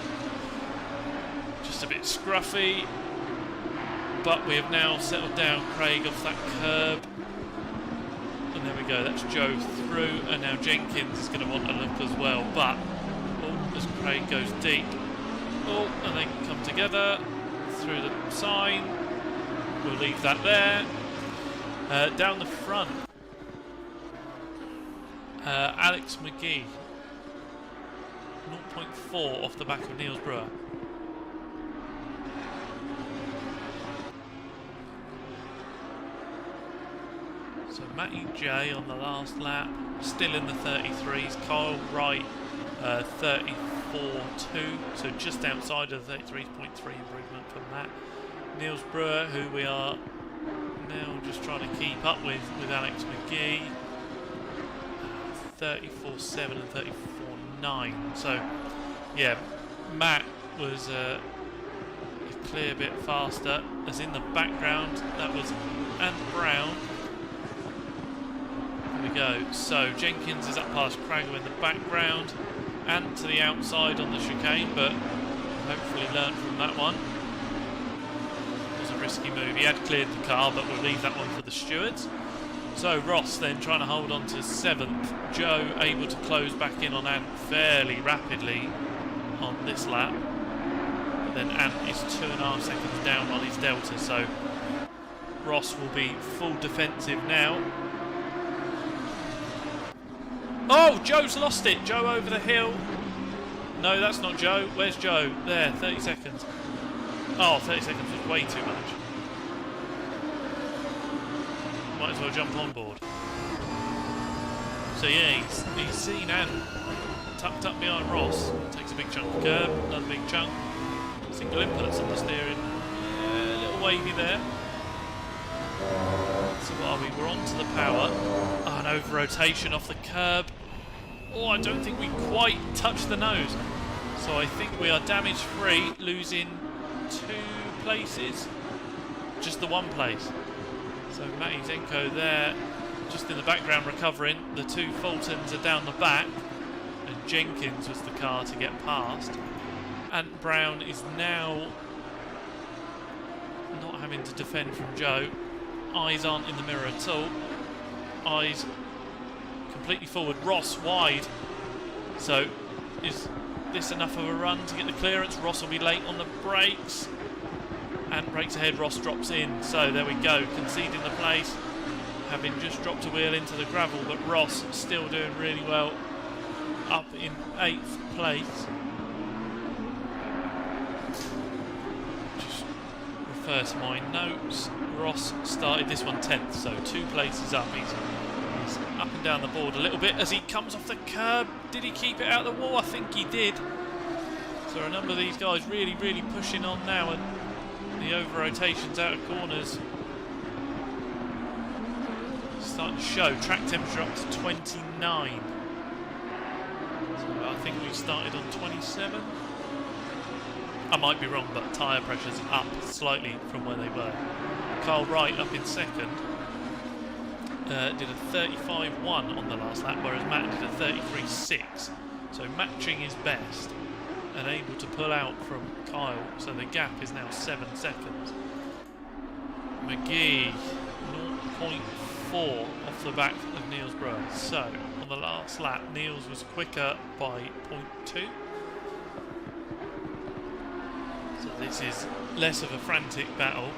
just a bit scruffy. But we have now settled down Craig off that curb. And there we go, that's Joe through. And now Jenkins is going to want a look as well. But, as Craig goes deep. And they come together through the sign. We'll leave that there. Down the front, Alex McGee, 0.4 off the back of Niels Brewer. So Matty J on the last lap, still in the 33s. Kyle Wright, 34.2, so just outside of the 33.3 improvement from Matt. Niels Brewer, who we are now just trying to keep up with Alex McGee, 34.7 and 34.9. So yeah, Matt was a clear bit faster. As in the background, that was Ant Brown. There we go. So Jenkins is up past Craggle in the background. Ant to the outside on the chicane, but hopefully learned from that one. Risky move. He had cleared the car, but we'll leave that one for the stewards. So Ross then trying to hold on to 7th. Joe able to close back in on Ant fairly rapidly on this lap. But then Ant is 2.5 seconds down on his Delta, so Ross will be full defensive now. Oh, Joe's lost it. Joe over the hill. No, that's not Joe. Where's Joe? There, 30 seconds. Oh, 30 seconds was way too much. might as well jump on board. So yeah, he's seen and tucked up behind Ross. Takes a big chunk of curb, another big chunk. Single inputs on the steering. Yeah, a little wavy there. So what are we? We're on to the power. Oh, an over rotation off the curb. Oh, I don't think we quite touched the nose. So I think we are damage free, losing 2 places. Just the 1 place. So Matty Zenko there, just in the background recovering. The 2 Fultons are down the back. And Jenkins was the car to get past. And Brown is now not having to defend from Joe. Eyes aren't in the mirror at all. Eyes completely forward. Ross wide. So is this enough of a run to get the clearance? Ross will be late on the brakes. And brakes ahead, Ross drops in. So there we go, conceding the place. Having just dropped a wheel into the gravel, but Ross still doing really well. Up in 8th place. Just refer to my notes. Ross started this one 10th, so 2 places up. He's up and down the board a little bit as he comes off the curb. Did he keep it out of the wall? I think he did. So a number of these guys really, really pushing on now, and the over rotations out of corners starting to show. Track temperature up to 29. So I think we started on 27. I might be wrong, but tyre pressure's up slightly from where they were. Carl Wright up in 2nd. Did a 35.1 on the last lap, whereas Matt did a 33.6. So matching his best and able to pull out from Kyle. So the gap is now 7 seconds. McGee 0.4 off the back of Niels Brewer. So on the last lap, Niels was quicker by 0.2. So this is less of a frantic battle.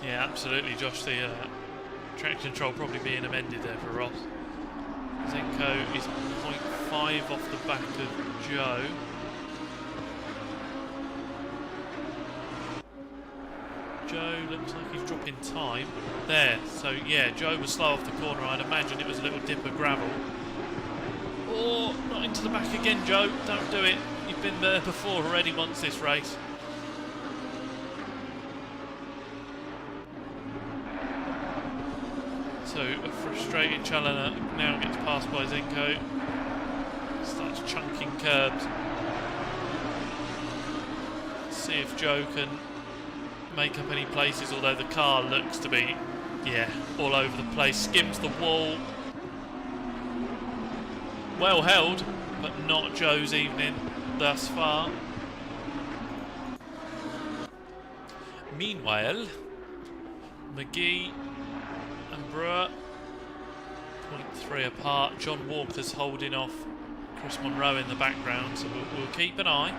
Yeah, absolutely, Josh. The traction control probably being amended there for Ross. Zenko is 0.5 off the back of Joe. Joe looks like he's dropping time. There, so yeah, Joe was slow off the corner. I'd imagine it was a little dip of gravel. Oh, not into the back again, Joe. Don't do it. You've been there before already once this race. So a frustrated Challoner now gets passed by Zenko. Starts chunking curbs. See if Joe can make up any places, although the car looks to be, yeah, all over the place. Skims the wall. Well held, but not Joe's evening thus far. Meanwhile, McGee and Brewer 0.3 apart. John Walker's holding off Chris Monroe in the background, so we'll keep an eye.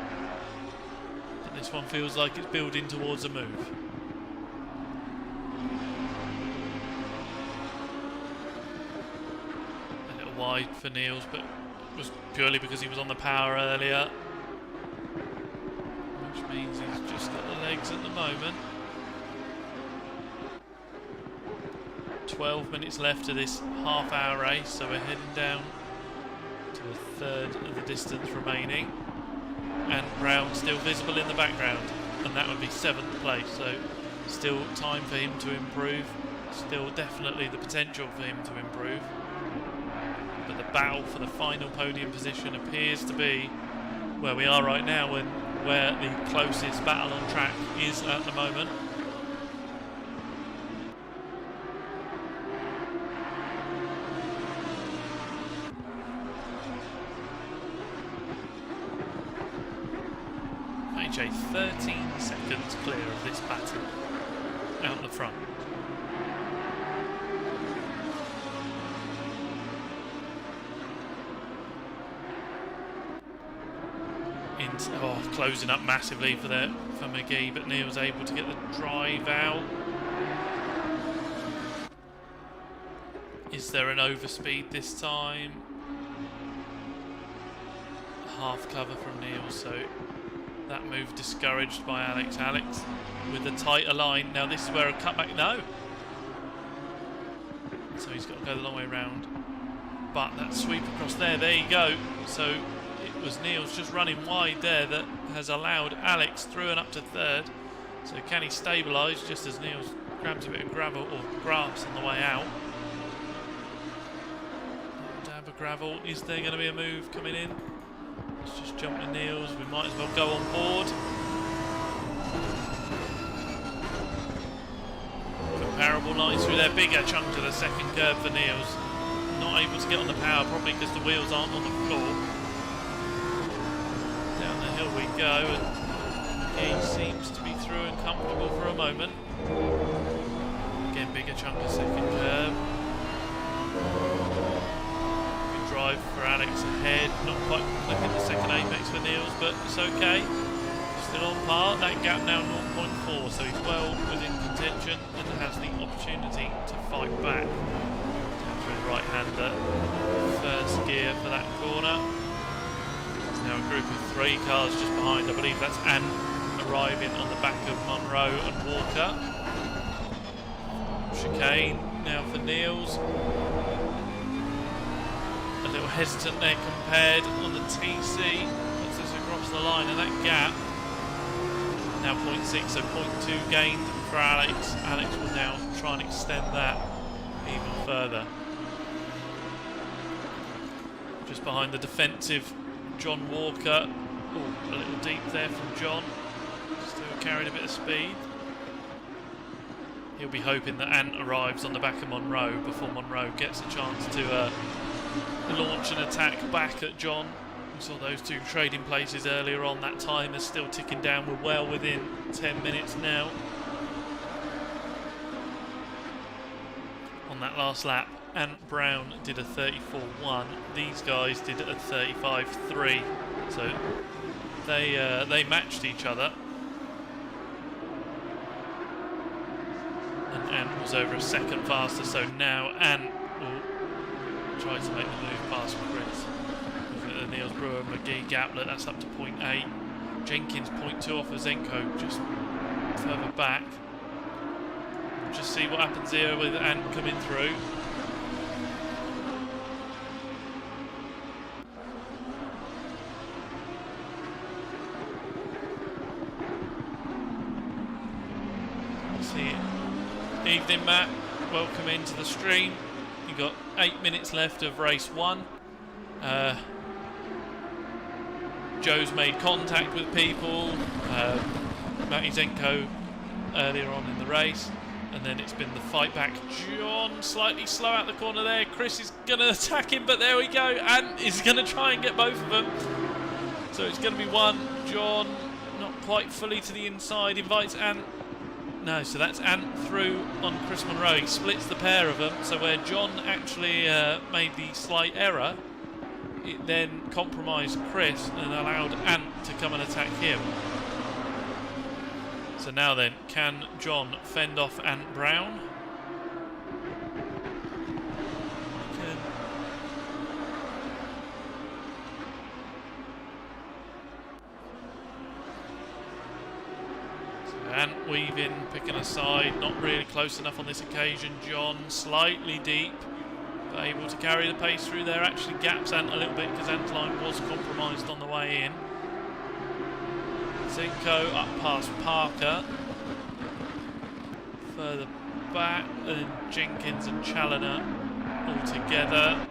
But this one feels like it's building towards a move. A little wide for Niels, but it was purely because he was on the power earlier, which means he's just got the legs at the moment. 12 minutes left of this half-hour race, so we're heading down to a third of the distance remaining. And Brown still visible in the background, and that would be 7th place, so still time for him to improve. Still definitely the potential for him to improve. But the battle for the final podium position appears to be where we are right now, and where the closest battle on track is at the moment. AJ 13 seconds clear of this battle out the front. Closing up massively for McGee, but Neil's able to get the drive out. Is there an overspeed this time? Half cover from Neil, so That move discouraged by Alex. Alex with a tighter line. Now this is where a cutback, no. So he's got to go the long way round. But that sweep across there you go. So it was Niels just running wide there that has allowed Alex through and up to third. So can he stabilise just as Niels grabs a bit of gravel or grass on the way out? Dab of gravel. Is there going to be a move coming in? Let's just jump to Niels. We might as well go on board. Comparable lines through there. Bigger chunk to the second curve for Niels. Not able to get on the power, probably because the wheels aren't on the floor. Down the hill we go, and he seems to be through and comfortable for a moment. Again, bigger chunk of second curve. Good drive for Alex ahead. Not quite clipping the second apex for Niels, but it's okay. Still on par. That gap now 0.4, so he's well within contention and has the opportunity to fight back. Right-hander, first gear for that corner. There's now a group of 3 cars just behind. I believe that's Ant arriving on the back of Monroe and Walker. Chicane now for Niels. A little hesitant there compared on the TC. Puts us across the line, and that gap now 0.6, so 0.2 gained for Alex. Alex will now try and extend that even further. Just behind the defensive John Walker. Ooh, a little deep there from John. Still carried a bit of speed. He'll be hoping that Ant arrives on the back of Monroe before Monroe gets a chance to launch an attack back at John. We saw those two trading places earlier on. That time is still ticking down. We're well within 10 minutes now on that last lap. Ant Brown did a 34.1. These guys did a 35.3. So they matched each other. And Ant was over a second faster. So now Ant will try to make the move past Chris. Looking at the Niels Brewer McGee gaplet, that's up to 0.8. Jenkins 0.2 off of Zenko, just further back. We'll just see what happens here with Ant coming through. Evening, Matt. Welcome into the stream. You've got 8 minutes left of race 1. Joe's made contact with people. Matty Zenko earlier on in the race. And then it's been the fight back. John slightly slow out the corner there. Chris is going to attack him, but there we go. Ant is going to try and get both of them. So it's going to be one. John not quite fully to the inside. Invites Ant. No, so that's Ant through on Chris Monroe. He splits the pair of them. So where John actually made the slight error, it then compromised Chris and allowed Ant to come and attack him. So now then, can John fend off Ant Brown? Ant weaving, picking a side, not really close enough on this occasion. John slightly deep, but able to carry the pace through there. Actually gaps Ant a little bit because Ant's line was compromised on the way in. Zenko up past Parker. Further back, and Jenkins and Challoner all together.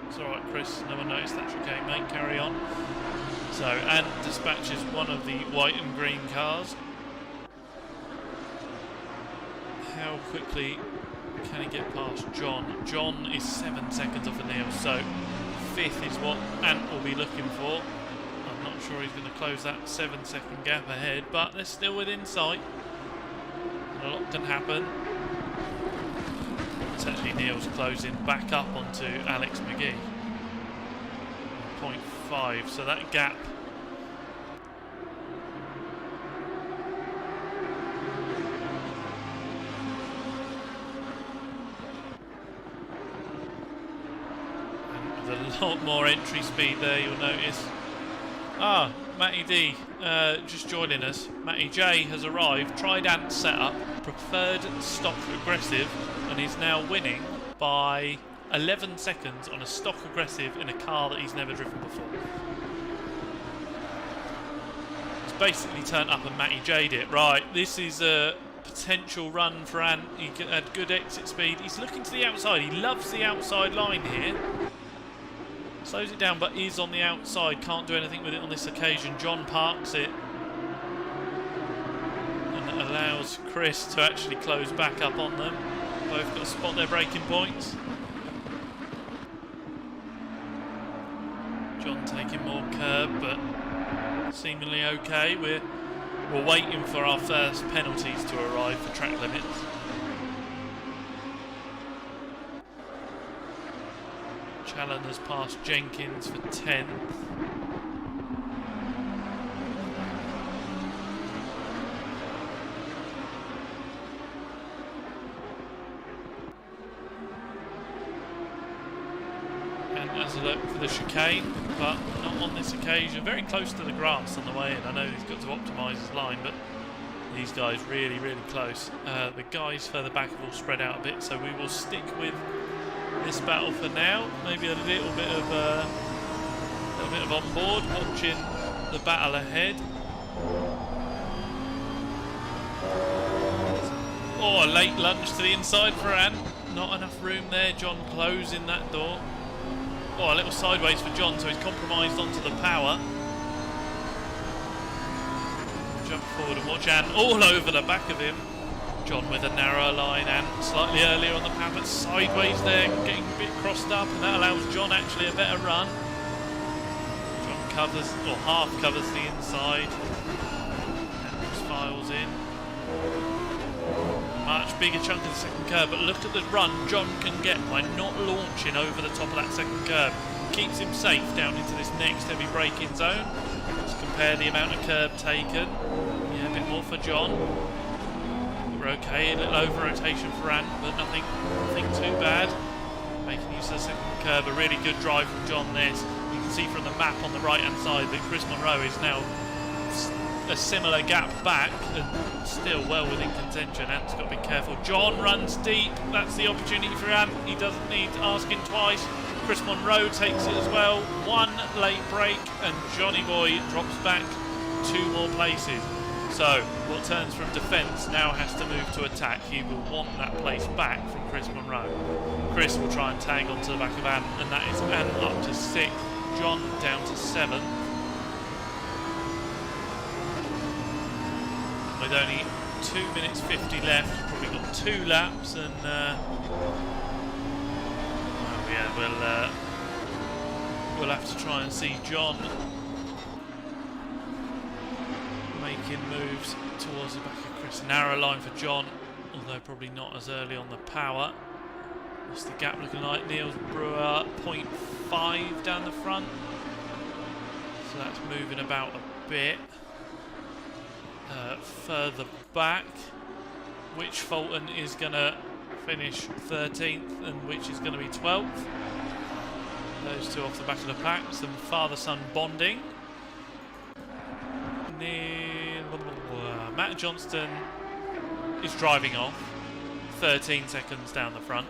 It's alright, Chris, no one noticed that chicane, mate, carry on. So Ant dispatches one of the white and green cars. How quickly can he get past John? John is 7 seconds off of Niels, so 5th is what Ant will be looking for. I'm not sure he's going to close that 7-second gap ahead, but they're still within sight. A lot can happen. It's actually Niels closing back up onto Alex McGee. 0.5, so that gap a lot more entry speed there, you'll notice. Matty D just joining us. Matty J has arrived, tried Ant's setup, preferred stock aggressive, and is now winning by 11 seconds on a stock aggressive in a car that he's never driven before. He's basically turned up and Matty J'd it. Right, this is a potential run for Ant. He had good exit speed. He's looking to the outside. He loves the outside line here. Slows it down, but is on the outside. Can't do anything with it on this occasion. John parks it. And allows Chris to actually close back up on them. Both got to spot their braking points. John taking more curb, but seemingly okay. We're waiting for our first penalties to arrive for track limits. Challoner's passed Jenkins for 10th. And as a look for the chicane, but not on this occasion. Very close to the grass on the way in. I know he's got to optimise his line, but these guys really, really close. The guys further back have all spread out a bit, so we will stick with this battle for now. Maybe a little bit of on board, watching the battle ahead. Oh, a late lunge to the inside for Ant. Not enough room there. John closing that door. Oh, a little sideways for John, so he's compromised onto the power. Jump forward and watch Ant all over the back of him. John with a narrower line and slightly earlier on the power, but sideways there, getting a bit crossed up, and that allows John actually a better run. John covers, or half covers the inside. And files in. Much bigger chunk of the second curve, but look at the run John can get by not launching over the top of that second curve. Keeps him safe down into this next heavy braking zone. Let's compare the amount of curb taken. Yeah, a bit more for John. We're okay, a little over rotation for Ant, but nothing too bad. Making use of the second curve, a really good drive from John this. You can see from the map on the right hand side that Chris Monroe is now a similar gap back and still well within contention. Ant's got to be careful. John runs deep, that's the opportunity for Ant. He doesn't need asking twice. Chris Monroe takes it as well. One late break and Johnny Boy drops back 2 more places. So, what turns from defence now has to move to attack. He will want that place back from Chris Monroe. Chris will try and tag onto the back of Ant, and that is Ant up to 6th, John down to 7th. With only 2 minutes 50 left, probably got 2 laps, and we'll have to try and see John making moves towards the back of Chris. Narrow line for John, although probably not as early on the power. What's the gap looking like? Niels Brewer 0.5 down the front, so that's moving about a bit. Further back, which Fulton is going to finish 13th and which is going to be 12th. Those two off the back of the pack, some father-son bonding. Matt Johnston is driving off, 13 seconds down the front.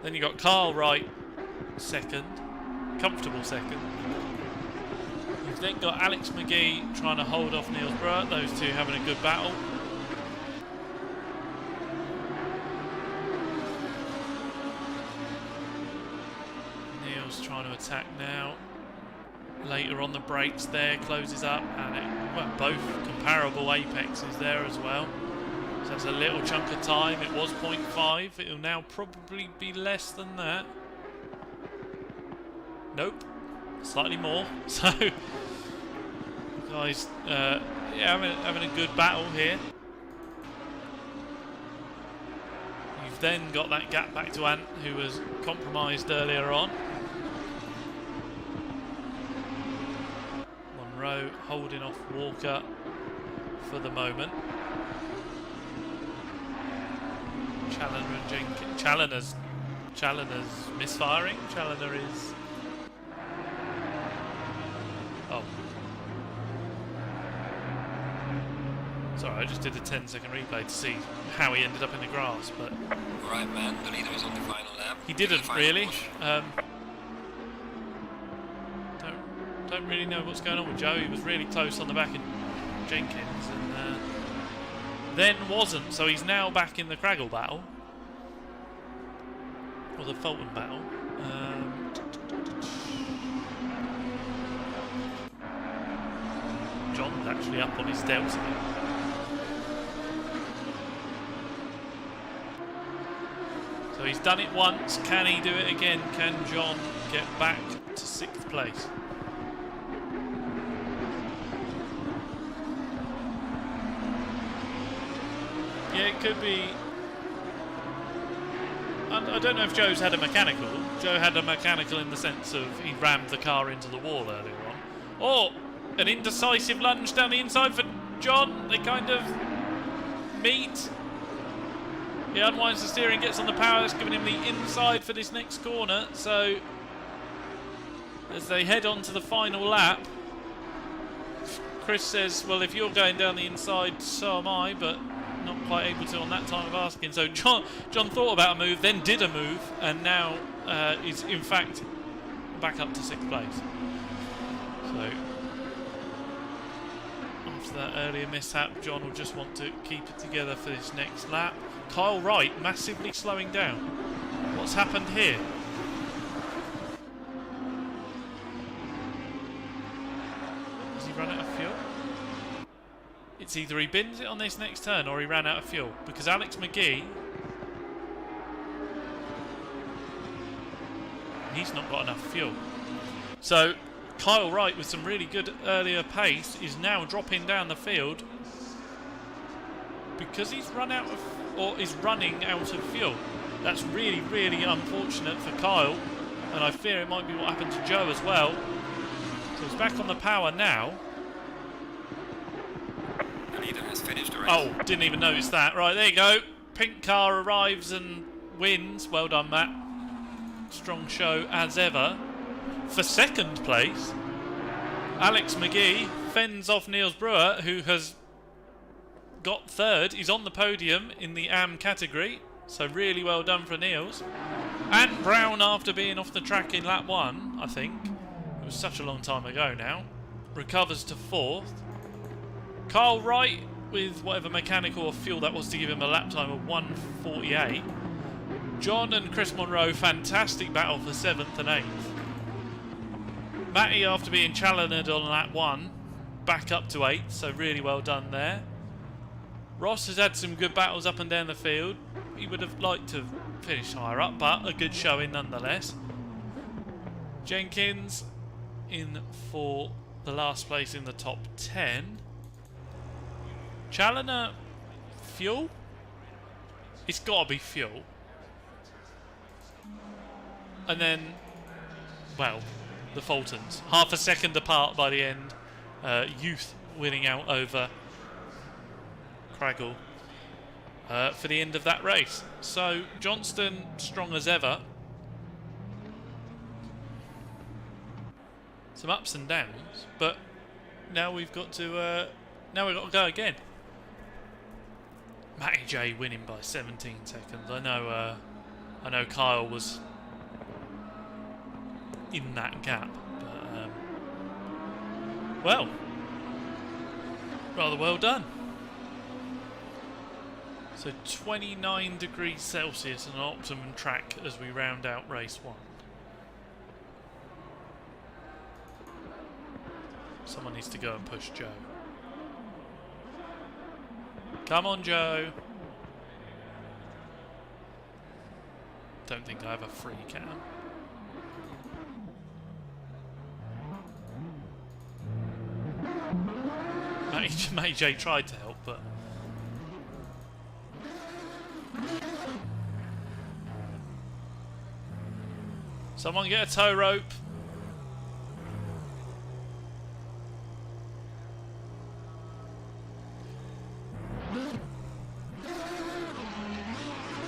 Then you got Carl Wright second, comfortable second. You've then got Alex McGee trying to hold off Niels Brewer, those two having a good battle. Niels trying to attack now. Later on the brakes there, closes up, and both comparable apexes there as well. So that's a little chunk of time. It was 0.5, it'll now probably be less than that. Nope, slightly more. So, guys, having a good battle here. You've then got that gap back to Ant, who was compromised earlier on. Monroe holding off Walker for the moment. Challoner and Jenkins. Challoner's misfiring. Challoner is... Oh. Sorry, I just did a 10-second replay to see how he ended up in the grass, but Alright, man, the leader is on the final lap. he didn't Final really. push. Don't really know what's going on with Joe. He was really close on the back of Jenkins, and then wasn't. So he's now back in the Craggle battle, or the Fulton battle. John's actually up on his delta. So he's done it once. Can he do it again? Can John get back to 6th place? Yeah, it could be. I don't know if Joe's had a mechanical. Joe had a mechanical in the sense of he rammed the car into the wall earlier on. Or an indecisive lunge down the inside for John. They kind of meet. He unwinds the steering, gets on the power. It's giving him the inside for this next corner. So as they head on to the final lap, Chris says, well, if you're going down the inside, so am I, but not quite able to on that time of asking. So John thought about a move, then did a move, and now is in fact back up to 6th place. So after that earlier mishap, John will just want to keep it together for this next lap. Kyle Wright massively slowing down. What's happened here? Has he run out of fuel? It's either he bins it on this next turn or he ran out of fuel, because Alex McGee, he's not got enough fuel. So Kyle Wright, with some really good earlier pace, is now dropping down the field because he's run out of, or is running out of fuel. That's really, really unfortunate for Kyle, and I fear it might be what happened to Joe as well. So he's back on the power now. The leader has finished the race. Oh, didn't even notice that. Right, there you go. Pink car arrives and wins. Well done, Matt. Strong show as ever. For 2nd place, Alex McGee fends off Niels Brewer, who has got 3rd. He's on the podium in the AM category, so really well done for Niels. And Brown, after being off the track in lap 1, I think, it was such a long time ago now, recovers to 4th. Kyle Wright, with whatever mechanical or fuel that was to give him a lap time of 1:48. John and Chris Monroe, fantastic battle for 7th and 8th. Matty, after being challenged on lap 1, back up to 8th, so really well done there. Ross has had some good battles up and down the field. He would have liked to finish higher up, but a good showing nonetheless. Jenkins in for the last place in the top 10. Challoner, fuel? It's got to be fuel. And then, well, the Fultons. Half a second apart by the end. Youth winning out over Craggle for the end of that race. So Johnston strong as ever. Some ups and downs, but now we've got to go again. Matty J winning by 17 seconds. I know Kyle was in that gap, but well, rather well done. So 29 degrees Celsius on an optimum track as we round out race 1. Someone needs to go and push Joe. Come on, Joe. Don't think I have a free cam. Matty J tried to help, but someone get a tow rope.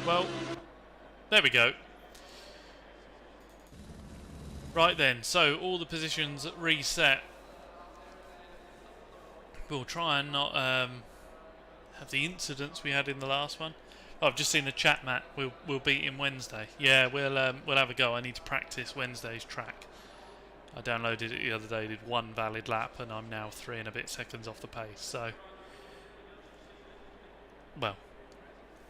Well, there we go. Right then, so all the positions reset. We'll try and not have the incidents we had in the last one. Oh, I've just seen the chat, Matt. We'll beat him Wednesday. Yeah, we'll have a go. I need to practice Wednesday's track. I downloaded it the other day, did one valid lap, and I'm now 3 and a bit seconds off the pace. So, well,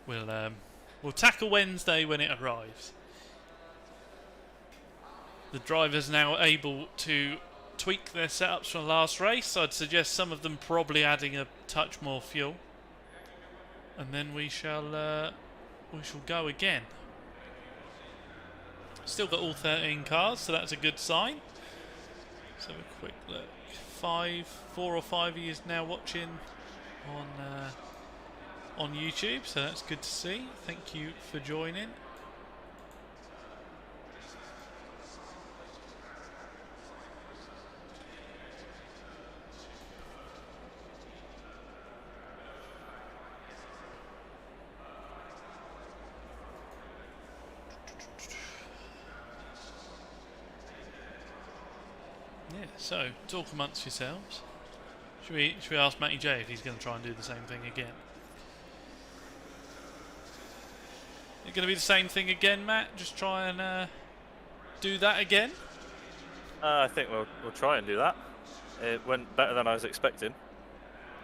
we'll tackle Wednesday when it arrives. The drivers now able to tweak their setups from last race. I'd suggest some of them probably adding a touch more fuel, and then we shall go again. Still got all 13 cars, so that's a good sign. Let's have a quick look. 4 or 5 years now watching on YouTube, so that's good to see. Thank you for joining. Yeah, so talk amongst yourselves. Should we ask Matty J if he's going to try and do the same thing again? It's going to be the same thing again, Matt? Just try and do that again? I think we'll try and do that. It went better than I was expecting.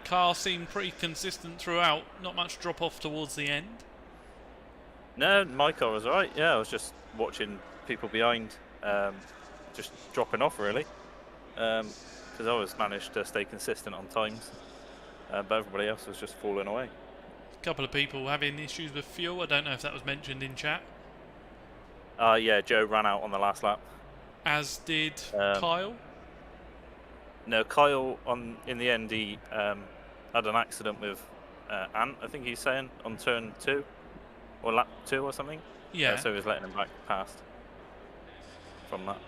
Car seemed pretty consistent throughout. Not much drop off towards the end. No, my car was alright. Yeah, I was just watching people behind, just dropping off really. Because I always managed to stay consistent on times, but everybody else was just falling away. A couple of people having issues with fuel. I don't know if that was mentioned in chat. Yeah, Joe ran out on the last lap. As did Kyle. No, Kyle in the end he had an accident with Ant, I think he's saying, on turn 2 or lap 2 or something. Yeah. So he was letting him back past from that.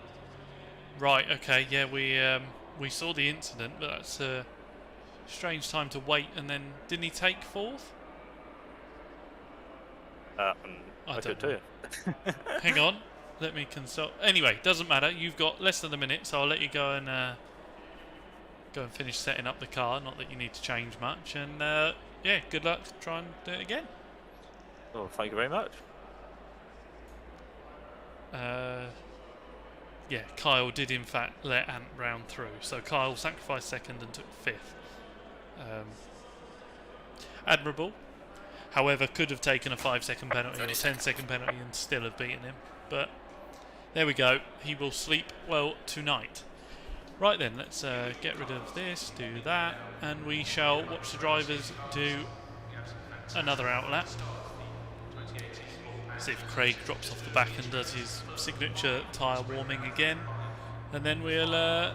Right. Okay. Yeah, we saw the incident, but that's a strange time to wait. And then didn't he take 4th? I could tell you. Hang on, let me consult. Anyway, doesn't matter. You've got less than a minute, so I'll let you go and finish setting up the car. Not that you need to change much. And yeah, good luck. Try and do it again. Oh, thank you very much. Yeah, Kyle did in fact let Ant round through. So Kyle sacrificed 2nd and took 5th. Admirable. However, could have taken a 5-second penalty or a 10-second penalty and still have beaten him. But there we go. He will sleep well tonight. Right then, let's get rid of this, do that, and we shall watch the drivers do another outlap. See if Craig drops off the back and does his signature tyre warming again, and then we'll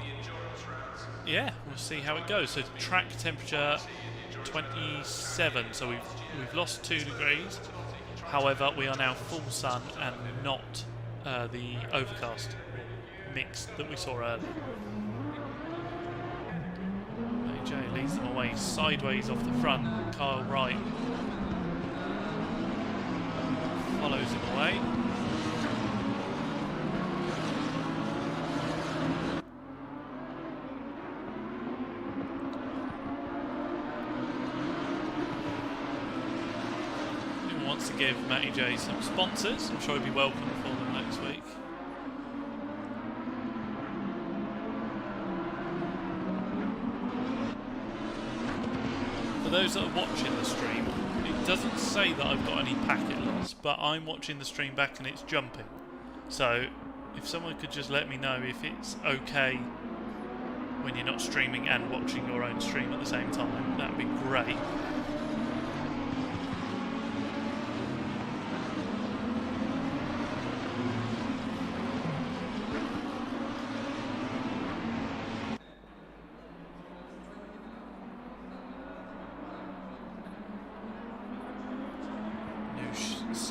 see how it goes. So track temperature 27, so we've lost 2 degrees. However, we are now full sun and not the overcast mix that we saw earlier. AJ leads them away sideways off the front. Kyle right follows him away. Who wants to give Matty J some sponsors? I'm sure he'll be welcome for them next week. For those that are watching the stream, it doesn't say that I've got any packet loss, but I'm watching the stream back and it's jumping. So if someone could just let me know if it's okay when you're not streaming and watching your own stream at the same time, that'd be great.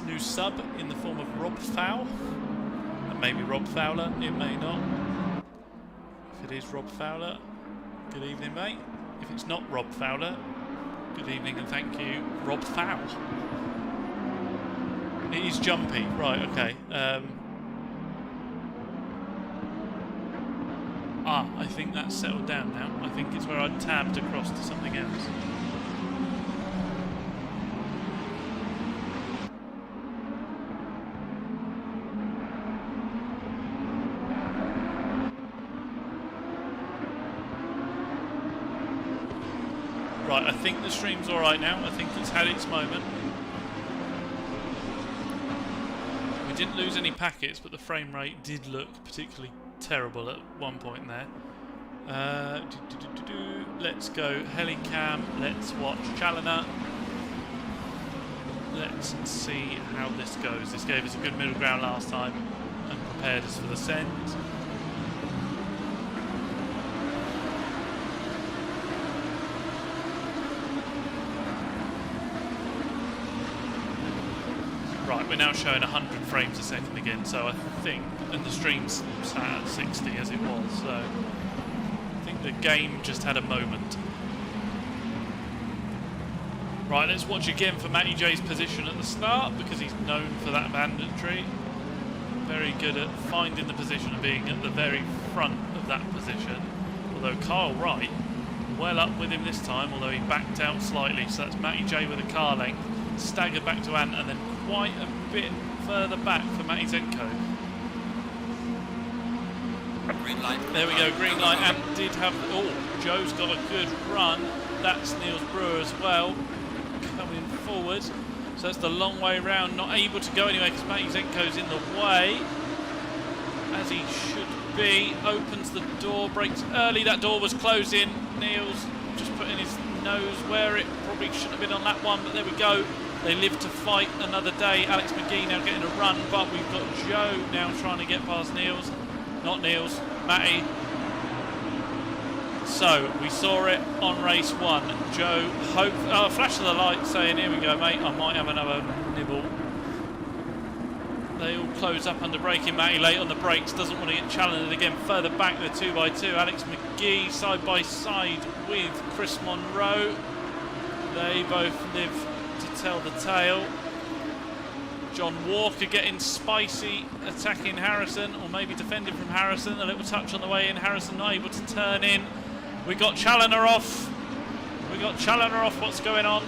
New sub in the form of Rob Fowl. And maybe Rob Fowler, it may not. If it is Rob Fowler, good evening, mate. If it's not Rob Fowler, good evening and thank you, Rob Fowl. It is jumpy, right, okay. I think that's settled down now. I think it's where I tabbed across to something else. Right, I think the stream's alright now. I think it's had its moment. We didn't lose any packets, but the frame rate did look particularly terrible at one point there. Let's go Helicam. Let's watch Challenger. Let's see how this goes. This gave us a good middle ground last time and prepared us for the send. Right, we're now showing 100 frames a second again, so I think, and the stream's sat at 60 as it was, so I think the game just had a moment. Right, let's watch again for Matty J's position at the start, because he's known for that mandatory. Very good at finding the position and being at the very front of that position. Although Kyle Wright, well up with him this time, although he backed out slightly, so that's Matty J with a car length. Staggered back to Ant, and then quite a bit further back for Matty Zenko. Green light. There we go, green light. Ant did have... Oh, Joe's got a good run. That's Niels Brewer as well, coming forward. So that's the long way round, not able to go anywhere because Matty Zenko's in the way, as he should be. Opens the door, breaks early. That door was closing. Niels just putting his nose where it probably shouldn't have been on that one, but there we go. They live to fight another day. Alex McGee now getting a run, but we've got Joe now trying to get past Niels. Not Niels, Matty. So, we saw it on race 1. Joe flash of the light saying, here we go mate, I might have another nibble. They all close up under braking. Matty late on the brakes, doesn't want to get challenged again. Further back, the 2x2. Alex McGee side by side with Chris Monroe. They both live to tell the tale. John Walker getting spicy, attacking Harrison, or maybe defending from Harrison. A little touch on the way in. Harrison not able to turn in. We got Challenger off. What's going on?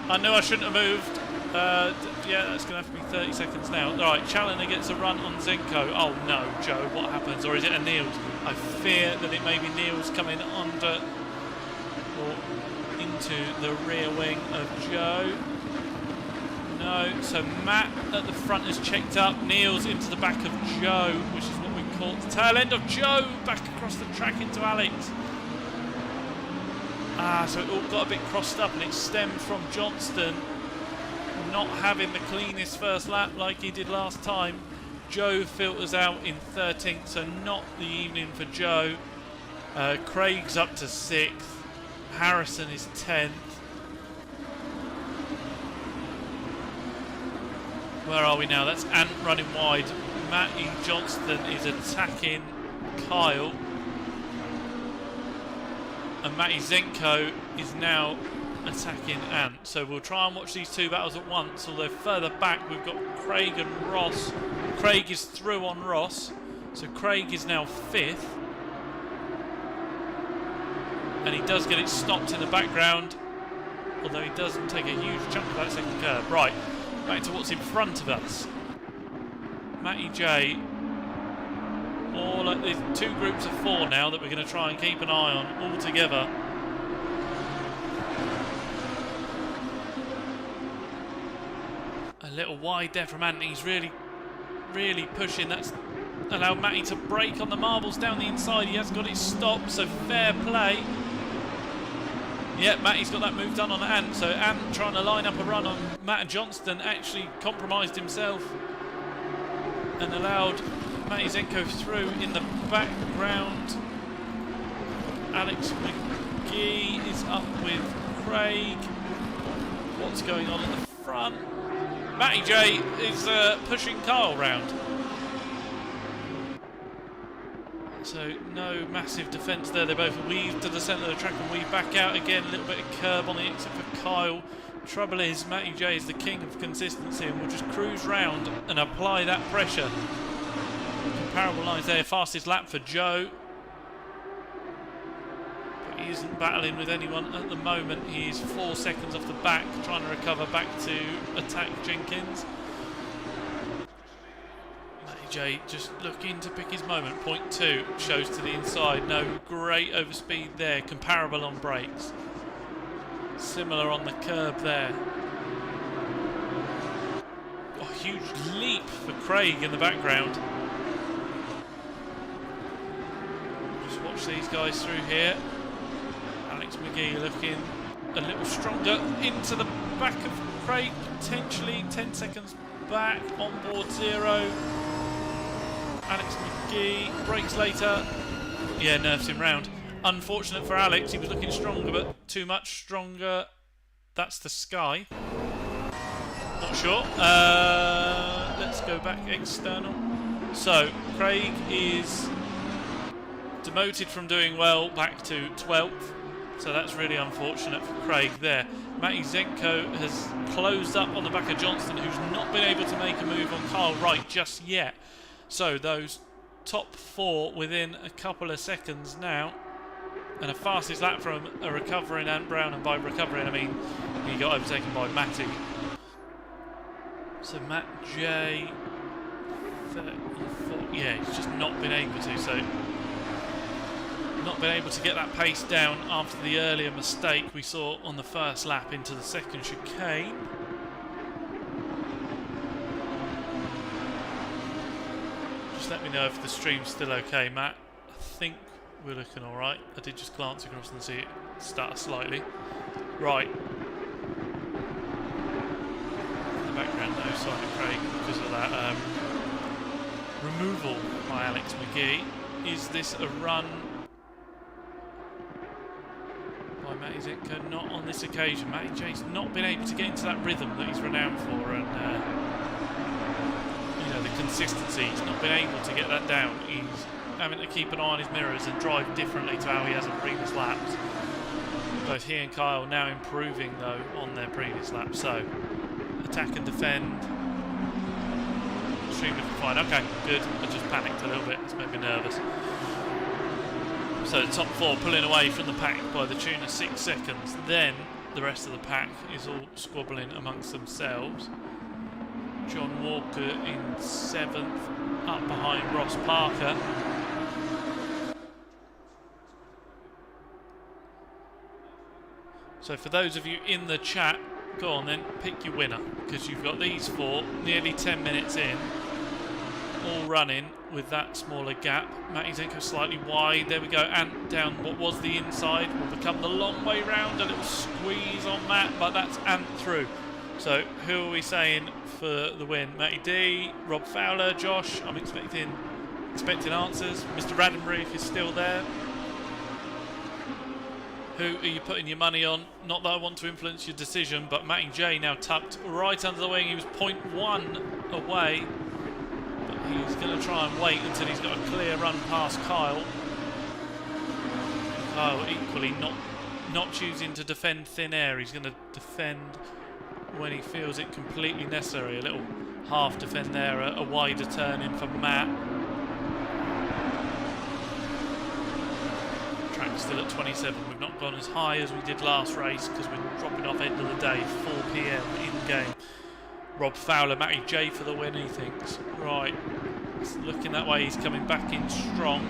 I knew I shouldn't have moved. Yeah, that's going to have to be 30 seconds now. Alright, Challenger gets a run on Zenko. Oh no, Joe, what happens? Or is it a Niels? I fear that it may be Niels coming under or into the rear wing of Joe. No, so Matt at the front is checked up. Niels into the back of Joe, which is what we call the tail end of Joe, back across the track into Alex. So it all got a bit crossed up, and it stemmed from Johnston not having the cleanest first lap like he did last time. Joe filters out in 13th, so not the evening for Joe. Craig's up to 6th. Harrison is 10th. Where are we now? That's Ant running wide. Matty Johnston is attacking Kyle. And Matty Zenko is now attacking Ant. So we'll try and watch these two battles at once, although further back we've got Craig and Ross. Craig is through on Ross, so Craig is now 5th. And he does get it stopped in the background, although he doesn't take a huge chunk of that second curve. Right, back to what's in front of us. Matty J. There's 2 groups of 4 now that we're going to try and keep an eye on all together. A little wide there from Ant. He's really pushing. That's allowed Matty to break on the marbles down the inside. He has got it stopped, so fair play. Yeah, Matty's got that move done on Ant, so Ant trying to line up a run on Matt Johnston actually compromised himself and allowed Matty Zenko through in the background. Alex McGee is up with Craig. What's going on at the front? Matty J is pushing Kyle round. So no massive defence there. They both weave to the centre of the track and weave back out again. A little bit of curb on the exit for Kyle. Trouble is, Matty J is the king of consistency and will just cruise round and apply that pressure. Comparable lines there. Fastest lap for Joe. But he isn't battling with anyone at the moment. He is 4 seconds off the back, trying to recover back to attack Jenkins. Matty J just looking to pick his moment. Point 2 shows to the inside. No great overspeed there. Comparable on brakes. Similar on the curb there. A huge leap for Craig in the background. Just watch these guys through here. Alex McGee looking a little stronger into the back of Craig, potentially 10 seconds back on board 0. Alex McGee brakes later. Yeah, nerfs him round. Unfortunate for Alex, he was looking stronger, but too much stronger. That's the Sky. Not sure. Let's go back external. So, Craig is demoted from doing well back to 12th. So that's really unfortunate for Craig there. Matty Zenko has closed up on the back of Johnston, who's not been able to make a move on Kyle Wright just yet. So those top 4 within a couple of seconds now. And a fastest lap from a recovering Ant Brown, and by recovering I mean he got overtaken by Matty. So Matt J, 34, yeah, he's just not been able to, so not been able to get that pace down after the earlier mistake we saw on the first lap into the second chicane. Just let me know if the stream's still okay, Matt. I think we're looking alright. I did just glance across and see it stutter slightly. Right. In the background, no sign of Craig because of that removal by Alex McGee. Is this a run by Matty Zenko? Not on this occasion. Matty J's not been able to get into that rhythm that he's renowned for, and you know, the consistency. He's not been able to get that down. He's having to keep an eye on his mirrors and drive differently to how he has on previous laps. Both he and Kyle now improving though on their previous laps. So attack and defend. Extremely fine. Okay, good. I just panicked a little bit. It's made me nervous. So the top 4 pulling away from the pack by the tune of 6 seconds. Then the rest of the pack is all squabbling amongst themselves. John Walker in 7th, up behind Ross Parker. So for those of you in the chat, go on then, pick your winner, because you've got these 4 nearly 10 minutes in, all running with that smaller gap. Matty Zenko slightly wide. There we go. Ant down what was the inside will become the long way round. A little squeeze on Matt, but that's Ant through. So who are we saying for the win? Matty D, Rob Fowler, Josh. I'm expecting answers. Mr. Raddenbury, if you're still there. Who are you putting your money on? Not that I want to influence your decision, but Matty J now tucked right under the wing. He was 0.1 away. He's going to try and wait until he's got a clear run past Kyle. Kyle equally not choosing to defend thin air. He's going to defend when he feels it completely necessary. A little half defend there, a wider turn in for Matt. Track's still at 27. We've not gone as high as we did last race because we're dropping off end of the day, 4 PM in game. Rob Fowler, Matty J for the win, he thinks. Right, it's looking that way. He's coming back in strong.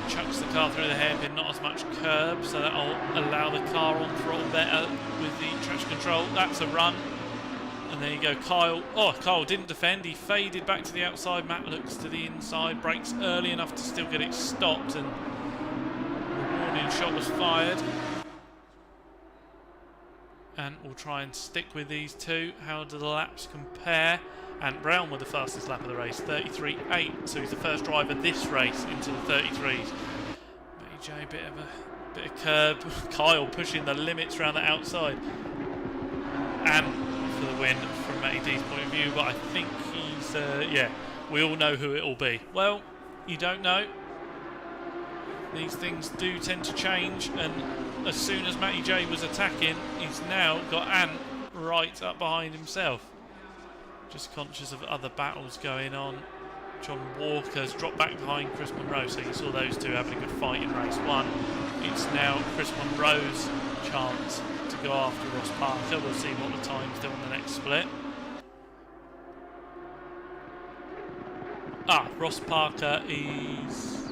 Chucks the car through the hairpin, not as much curb, so that'll allow the car on throttle better with the traction control. That's a run. And there you go, Kyle. Oh, Kyle didn't defend. He faded back to the outside. Matt looks to the inside, brakes early enough to still get it stopped, and the warning shot was fired. And we'll try and stick with these 2. How do the laps compare? Ant Brown with the fastest lap of the race, 33.8. So he's the first driver this race into the 33s. Matty J, bit of curb. Kyle pushing the limits around the outside. And for the win from Matty D's point of view, but I think he's yeah, we all know who it'll be. Well, you don't know. These things do tend to change, and as soon as Matty J was attacking, he's now got Ant right up behind himself. Just conscious of other battles going on. John Walker's dropped back behind Chris Monroe, so you saw those 2 having a good fight in race 1. It's now Chris Monroe's chance to go after Ross Parker. We'll see what the times do on the next split. Ross Parker is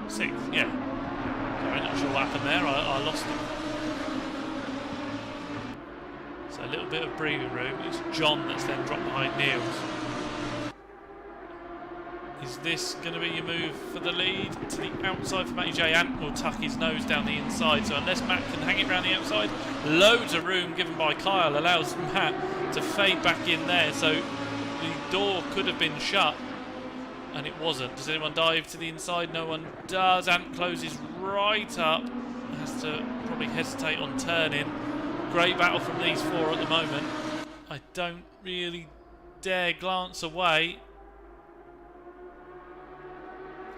6th, yeah. Sorry, not sure what happened there, I lost him. So a little bit of breathing room. It's John that's then dropped behind Niels. Is this going to be your move for the lead? To the outside for Matty J. Ant will tuck his nose down the inside, so unless Matt can hang it round the outside, loads of room given by Kyle allows Matt to fade back in there, so the door could have been shut and it wasn't. Does anyone dive to the inside? No one does. Ant closes right up, has to probably hesitate on turning. Great battle from these four at the moment. I don't really dare glance away.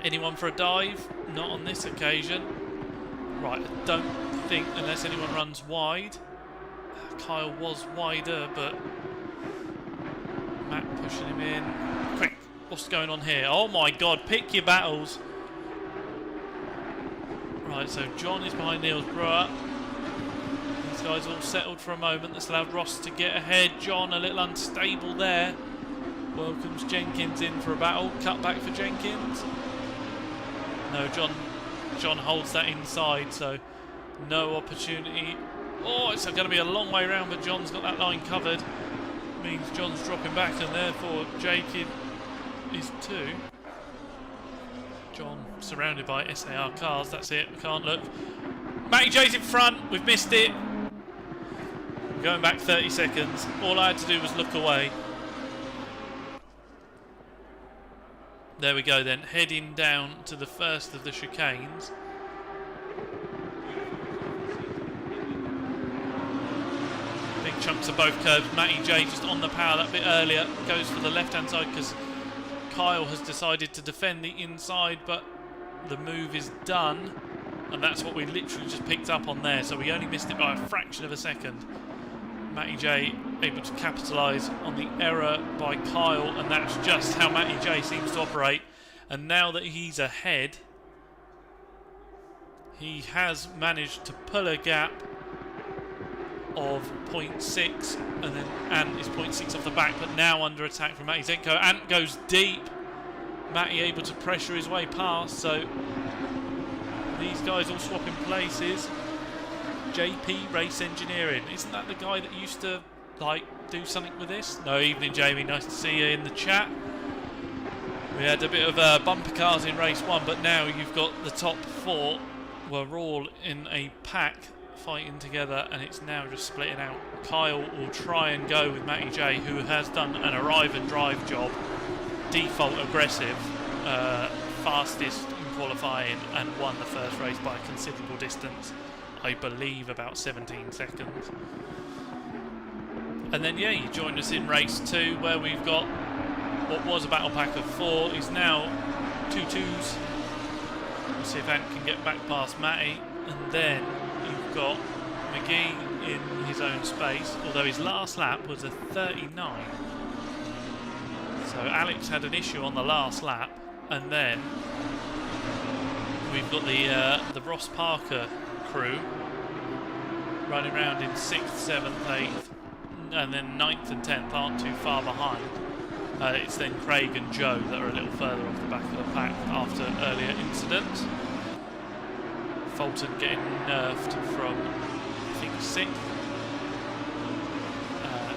Anyone for a dive? Not on this occasion. Right, I don't think, unless anyone runs wide. Kyle was wider, but Matt pushing him in. Quick, what's going on here? Oh my god, pick your battles. Right, so John is behind Niels Brewer. These guys all settled for a moment. That's allowed Ross to get ahead. John a little unstable there. Welcomes Jenkins in for a battle. Cut back for Jenkins. No, John holds that inside, so no opportunity. Oh, it's going to be a long way round, but John's got that line covered. Means John's dropping back, and therefore Jake is 2. John surrounded by SAR cars. That's it. We can't look. Matty J's in front. We've missed it. We're going back 30 seconds. All I had to do was look away. There we go then, heading down to the first of the chicanes. Big chunks of both curves. Matty J just on the power that bit earlier. Goes for the left-hand side because Kyle has decided to defend the inside, but the move is done. And that's what we literally just picked up on there. So we only missed it by a fraction of a second. Matty J able to capitalise on the error by Kyle, and that's just how Matty J seems to operate. And now that he's ahead, he has managed to pull a gap of 0.6, and then Ant is 0.6 off the back, but now under attack from Matty Zenko. Ant goes deep. Matty able to pressure his way past, so these guys all swapping places. JP Race Engineering, isn't that the guy that used to do something with this? No, evening Jamie, nice to see you in the chat. We had a bit of bumper cars in race 1, but now you've got the top 4. We're all in a pack fighting together, and it's now just splitting out. Kyle will try and go with Matty J, who has done an arrive and drive job. Default aggressive, fastest in qualifying, and won the first race by a considerable distance. I believe about 17 seconds. And then, yeah, you join us in race 2, where we've got what was a battle pack of 4 is now 2 2s. We'll see if Ant can get back past Matty. And then you've got McGee in his own space, although his last lap was a 39. So Alex had an issue on the last lap. And then we've got the Ross Parker crew running around in 6th, 7th, 8th, and then 9th and 10th aren't too far behind. It's then Craig and Joe that are a little further off the back of the pack after earlier incidents. Fulton getting nerfed from, I think, 6th,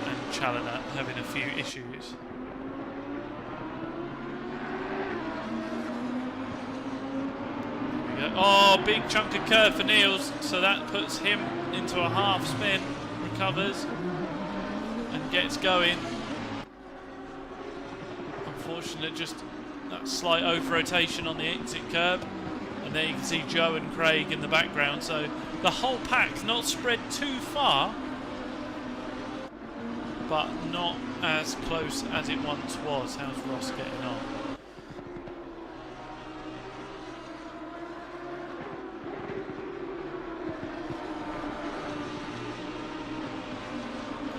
and Challoner having a few issues. Oh, big chunk of curve for Niels, so that puts him into a half spin, recovers and gets going. Unfortunate, just that slight over rotation on the exit curb, and there you can see Joe and Craig in the background, so the whole pack's not spread too far, but not as close as it once was. How's Ross getting on?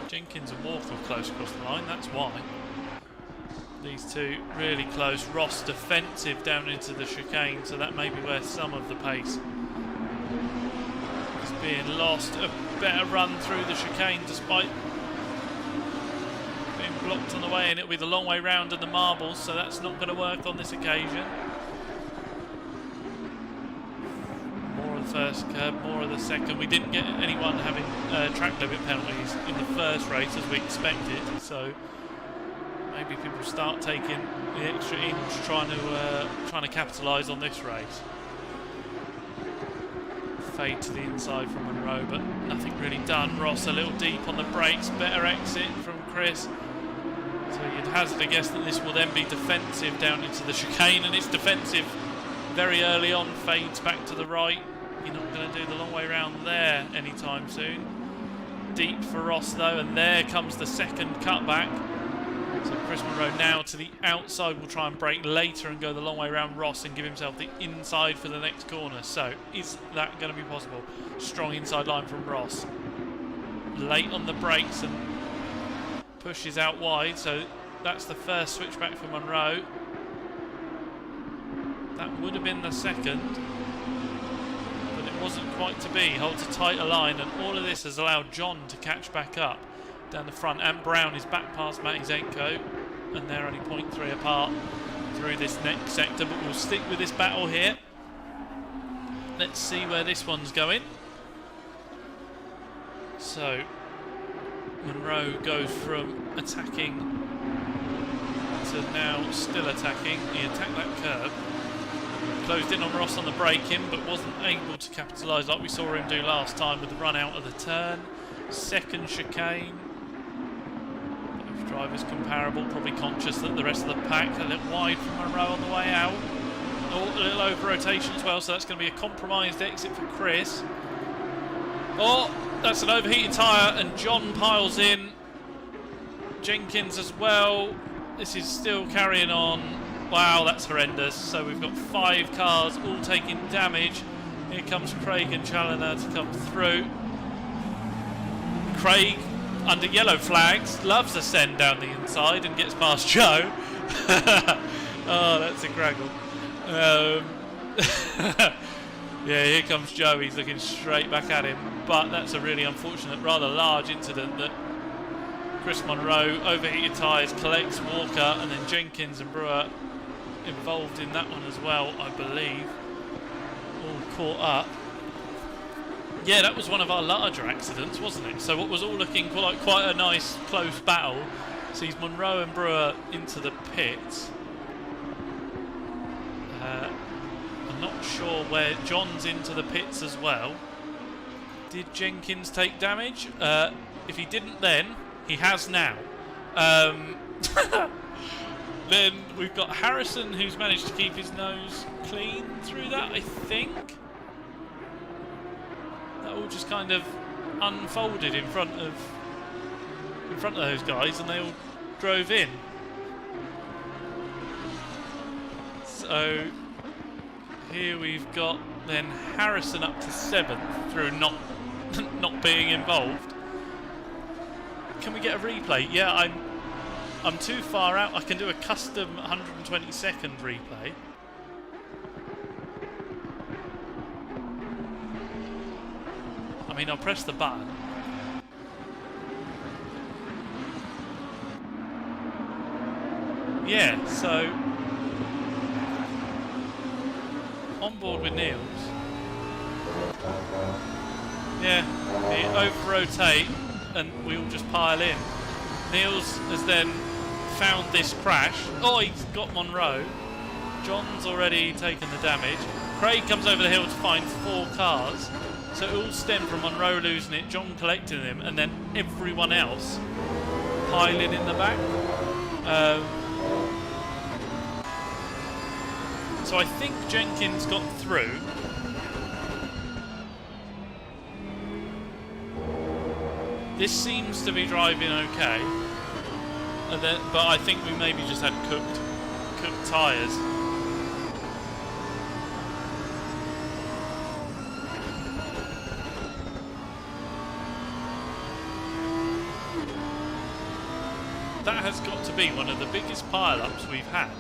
Jenkins and Walker close across the line, that's why. These two really close. Ross defensive down into the chicane, so that may be where some of the pace is being lost. A better run through the chicane despite being blocked on the way, and it'll be the long way round and the marbles, so that's not going to work on this occasion. More of the first curb, more of the second. We didn't get anyone having track limit penalties in the first race as we expected, so maybe people start taking the extra inch, trying to capitalise on this race. Fade to the inside from Monroe, but nothing really done. Ross a little deep on the brakes, better exit from Chris. So you'd hazard a guess that this will then be defensive down into the chicane, and it's defensive very early on, fades back to the right. You're not going to do the long way round there anytime soon. Deep for Ross though, and there comes the second cutback. So Chris Monroe now to the outside will try and brake later and go the long way around Ross and give himself the inside for the next corner. So is that going to be possible? Strong inside line from Ross. Late on the brakes and pushes out wide. So that's the first switchback for Monroe. That would have been the second, but it wasn't quite to be. Holds a tighter line, and all of this has allowed John to catch back up down the front, and Brown is back past Matty Zenko, and they're only 0.3 apart through this next sector, but we'll stick with this battle here. Let's see where this one's going. So Monroe goes from attacking to now still attacking. He attacked that curb, closed in on Ross on the braking, but wasn't able to capitalise like we saw him do last time with the run out of the turn. Second chicane. Drivers comparable, probably conscious that the rest of the pack a little wide from Monroe on the way out. Oh, a little over rotation as well, so that's going to be a compromised exit for Chris. Oh, that's an overheated tyre, and John piles in. Jenkins as well. This is still carrying on. Wow, that's horrendous. So we've got 5 cars all taking damage. Here comes Craig and Challoner to come through. Craig, under yellow flags, loves a send down the inside and gets past Joe. Oh, that's a craggle. Yeah, here comes Joe. He's looking straight back at him. But that's a really unfortunate, rather large incident that Chris Monroe, overheated tyres, collects Walker, and then Jenkins and Brewer involved in that one as well, I believe. All caught up. Yeah, that was one of our larger accidents, wasn't it? So what was all looking like quite a nice, close battle sees Monroe and Brewer into the pits. I'm not sure where John's into the pits as well. Did Jenkins take damage? If he didn't then, he has now. Then we've got Harrison, who's managed to keep his nose clean through that, I think. That all just kind of unfolded in front of those guys, and they all drove in. So here we've got then Harrison up to 7th through not being involved. Can we get a replay? Yeah, I'm too far out. I can do a custom 120-second replay. I mean, I'll press the button. Yeah, so on board with Niels. Yeah, we over-rotate and we all just pile in. Niels has then found this crash. Oh, he's got Monroe. John's already taken the damage. Craig comes over the hill to find 4 cars. So it all stemmed from Monroe losing it, John collecting him, and then everyone else piling in the back. So I think Jenkins got through. This seems to be driving okay. But I think we maybe just had cooked tyres. That has got to be one of the biggest pile-ups we've had.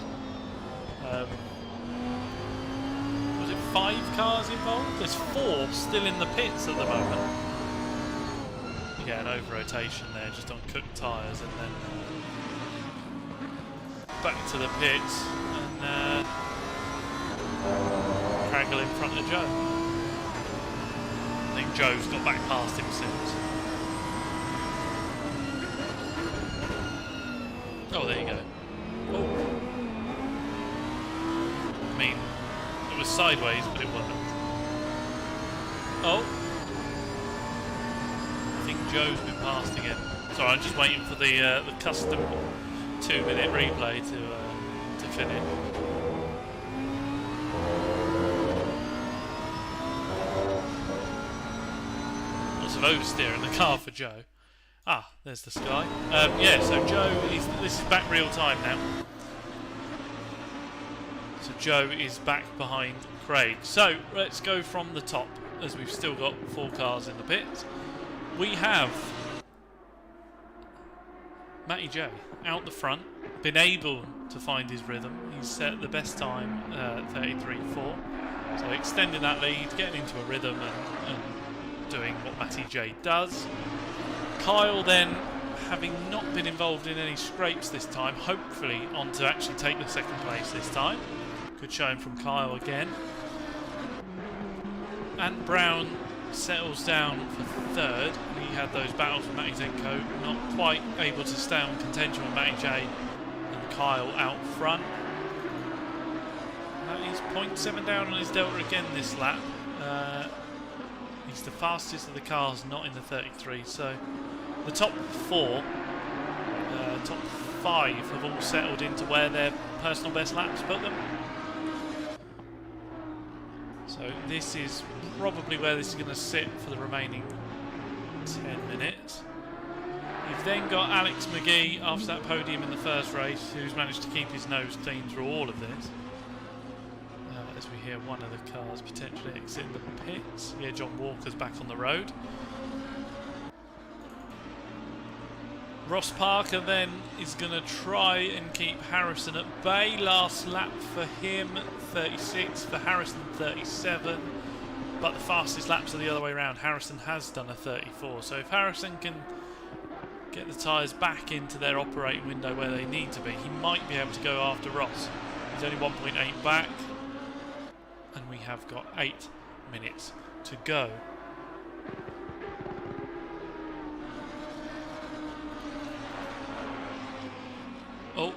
Was it 5 cars involved? There's 4 still in the pits at the moment. Yeah, an over-rotation there, just on cooked tyres, and then back to the pits and Craggle in front of Joe. I think Joe's got back past him since. Oh, there you go. Oh. I mean, it was sideways, but it wasn't. Oh. I think Joe's been passed again. Sorry, I'm just waiting for the custom 2-minute replay to finish. Lots of oversteer in the car for Joe. Ah, there's the sky. Yeah, so Joe this is back real time now. So Joe is back behind Craig. So let's go from the top, as we've still got 4 cars in the pits. We have Matty J out the front, been able to find his rhythm. He's set the best time, 33.4. So extending that lead, getting into a rhythm and doing what Matty J does. Kyle then, having not been involved in any scrapes this time, hopefully on to actually take the 2nd place this time. Good showing from Kyle again. And Brown settles down for 3rd. He had those battles with Matty Zenko, not quite able to stay on contention with Matty J and Kyle out front. He's 0.7 down on his delta again this lap. He's the fastest of the cars not in the 33, so the top 4, top 5 have all settled into where their personal best laps put them. So this is probably where this is going to sit for the remaining 10 minutes. You've then got Alex McGee after that podium in the first race, who's managed to keep his nose clean through all of this. As we hear one of the cars potentially exit the pits. Yeah, John Walker's back on the road. Ross Parker then is going to try and keep Harrison at bay. Last lap for him, 36, for Harrison 37. But the fastest laps are the other way around. Harrison has done a 34. So if Harrison can get the tyres back into their operating window where they need to be, he might be able to go after Ross. He's only 1.8 back. And we have got 8 minutes to go. Oh,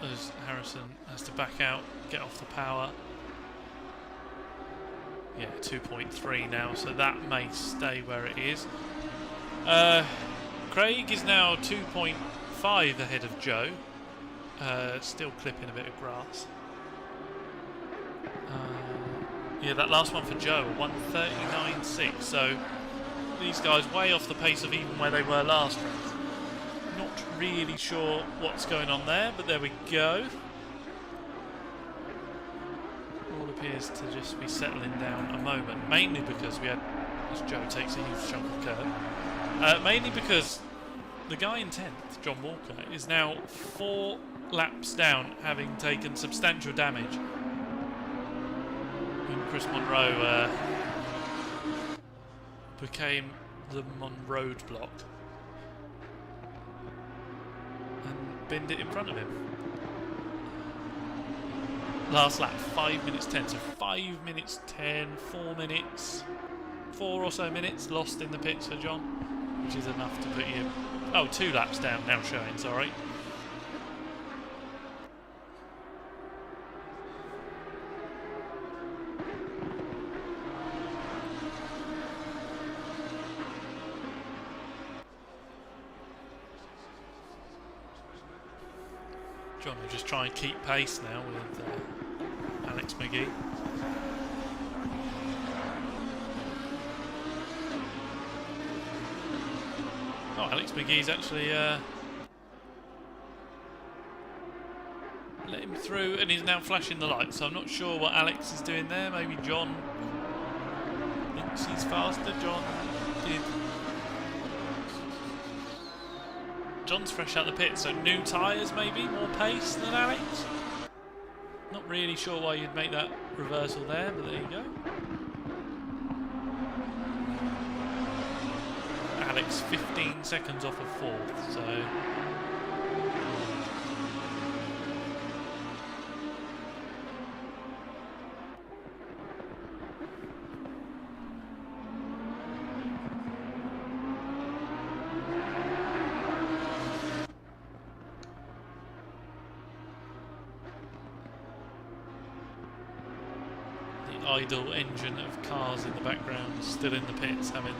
as Harrison has to back out, get off the power. Yeah, 2.3 now, so that may stay where it is. Craig is now 2.5 ahead of Joe. Still clipping a bit of grass. Yeah, that last one for Joe, 1:39.6. So these guys way off the pace of even where they were last race. Not really sure what's going on there, but there we go. All appears to just be settling down a moment, mainly because we had, as Joe takes a huge chunk of curb, mainly because the guy in 10th, John Walker, is now 4 laps down, having taken substantial damage. Chris Monroe became the Monroe block and binned it in front of him. Last lap, 5 minutes 10, so 5 minutes 10, 4 minutes, 4 or so minutes lost in the pits for John, which is enough to put you, 2 laps down now showing, sorry. John will just try and keep pace now with Alex McGee. Oh, Alex McGee's actually let him through and he's now flashing the lights, so I'm not sure what Alex is doing there. Maybe John thinks he's faster. John did. John's fresh out the pit, so new tyres maybe, more pace than Alex. Not really sure why you'd make that reversal there, but there you go. Alex 15 seconds off of 4th, so idle engine of cars in the background, still in the pits, having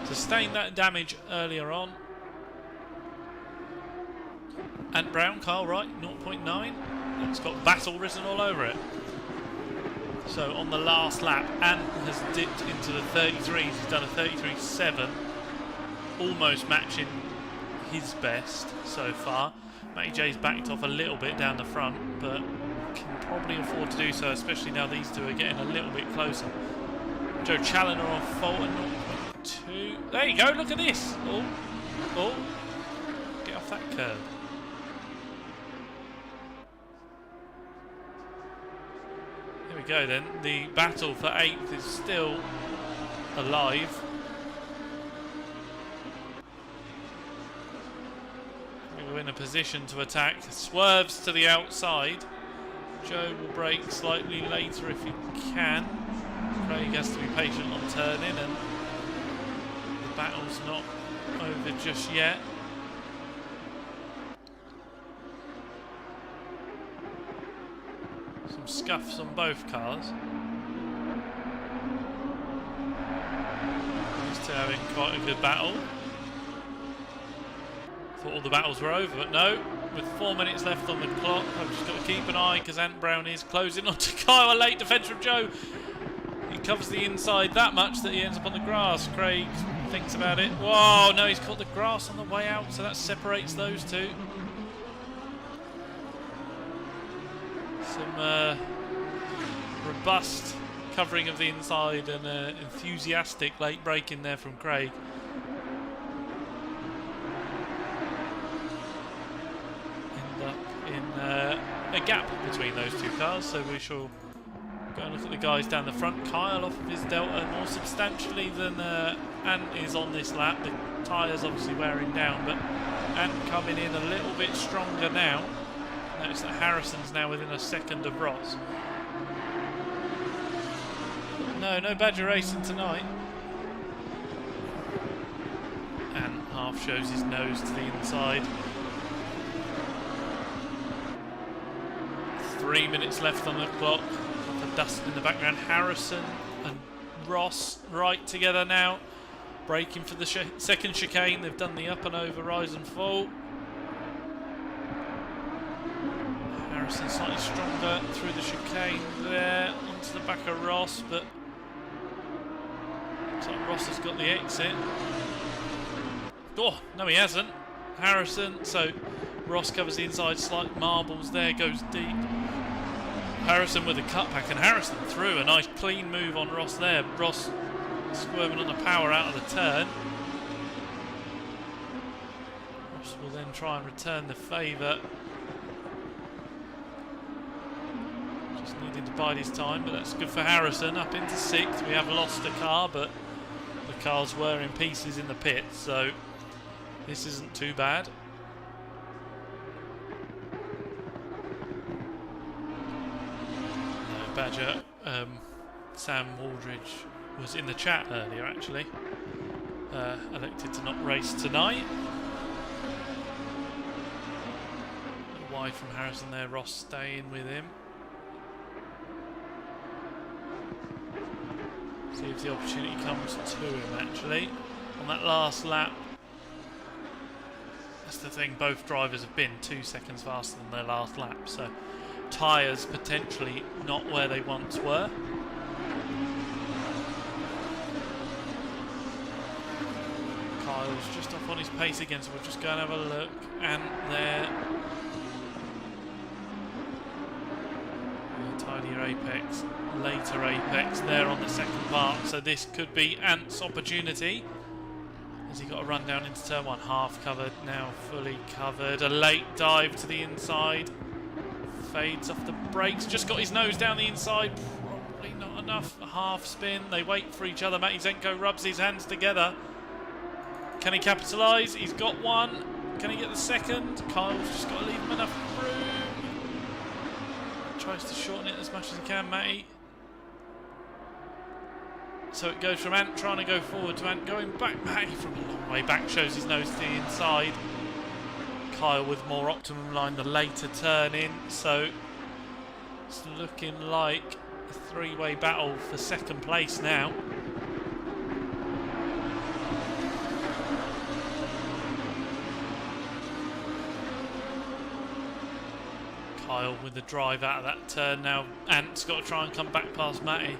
sustained that damage earlier on. Ant Brown, car right, 0.9. It's got battle written all over it. So on the last lap, Ant has dipped into the 33s. He's done a 33.7, almost matching his best so far. Matty J's backed off a little bit down the front, but can probably afford to do so, especially now these two are getting a little bit closer. Joe Challoner on Fulton, 0.2. There you go, look at this. Oh, get off that curb. Here we go then. The battle for 8th is still alive. We're in a position to attack. Swerves to the outside. Joe will brake slightly later if he can. Craig has to be patient on turning, and the battle's not over just yet. Some scuffs on both cars. These two having quite a good battle. Thought all the battles were over, but no. With 4 minutes left on the clock, I've just got to keep an eye because Ant Brown is closing onto Kyle. A late defence from Joe. He covers the inside that much that he ends up on the grass. Craig thinks about it. Whoa, no, he's caught the grass on the way out, so that separates those two. Some robust covering of the inside and enthusiastic late braking there from Craig. A gap between those two cars, so we shall go and look at the guys down the front. Kyle off of his Delta more substantially than Ant is on this lap. The tyres obviously wearing down, but Ant coming in a little bit stronger now. Notice that Harrison's now within a second of Ross. No Badger racing tonight. Ant half shows his nose to the inside. 3 minutes left on the clock. The dust in the background. Harrison and Ross right together now. Braking for the second chicane. They've done the up and over, rise and fall. Harrison slightly stronger through the chicane there. Onto the back of Ross, but looks like Ross has got the exit. Oh, no he hasn't. Harrison, so Ross covers the inside, slight marbles there, goes deep. Harrison with a cutback, and Harrison through. A nice clean move on Ross there. Ross squirming on the power out of the turn. Ross will then try and return the favour. Just needing to bide his time, but that's good for Harrison. Up into 6th. We have lost a car, but the cars were in pieces in the pit, so this isn't too bad. Badger, Sam Waldridge was in the chat earlier actually. Elected to not race tonight. Wide from Harrison there, Ross staying with him. See if the opportunity comes to him actually. On that last lap, that's the thing, both drivers have been 2 seconds faster than their last lap, so tyres potentially not where they once were. Kyle's just off on his pace again, so we'll just go and have a look. And there, tidier apex, later apex there on the second part, so this could be Ant's opportunity. Has he got a run down into turn 1? Half covered, now fully covered. A late dive to the inside. Fades off the brakes, just got his nose down the inside, probably not enough. A half spin, they wait for each other. Matty Zenko rubs his hands together. Can he capitalise? He's got one. Can he get the second? Kyle's just got to leave him enough room. Tries to shorten it as much as he can, Matty. So it goes from Ant trying to go forward to Ant going back. Matty from a long way back shows his nose to the inside. Kyle with more optimum line, the later turn in, so it's looking like a three-way battle for second place now. Kyle with the drive out of that turn now. Ant's got to try and come back past Matty.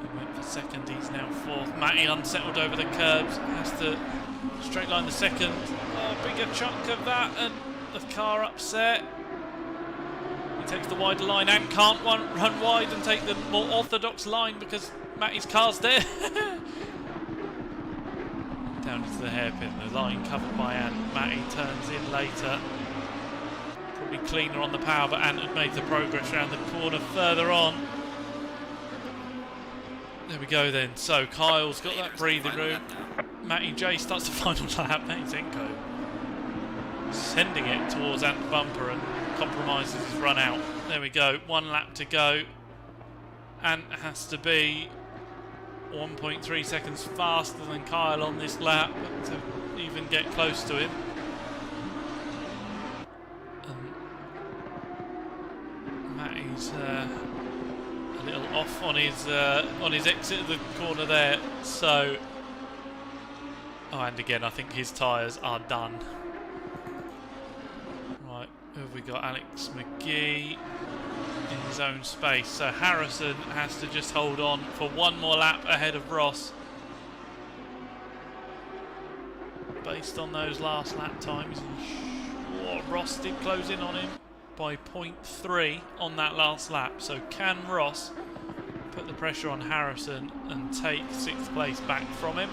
He went for second, he's now fourth. Matty unsettled over the curbs, has to straight line the second. Oh, bigger chunk of that, and the car upset. He takes the wider line. Ant can't run wide and take the more orthodox line because Matty's car's there. Down into the hairpin, the line covered by Ant. Matty turns in later. Probably cleaner on the power, but Ant had made the progress around the corner further on. There we go then. So Kyle's got that breathing room. Matty J starts the final lap. Matty Zenko sending it towards Ant bumper and compromises his run out. There we go. 1 lap to go. Ant has to be 1.3 seconds faster than Kyle on this lap to even get close to him. Matty's a little off on his exit of the corner there. So, oh, and again, I think his tyres are done. Right, who have we got? Alex McGee in his own space. So Harrison has to just hold on for 1 more lap ahead of Ross. Based on those last lap times, Ross did close in on him by 0.3 on that last lap. So can Ross put the pressure on Harrison and take 6th place back from him?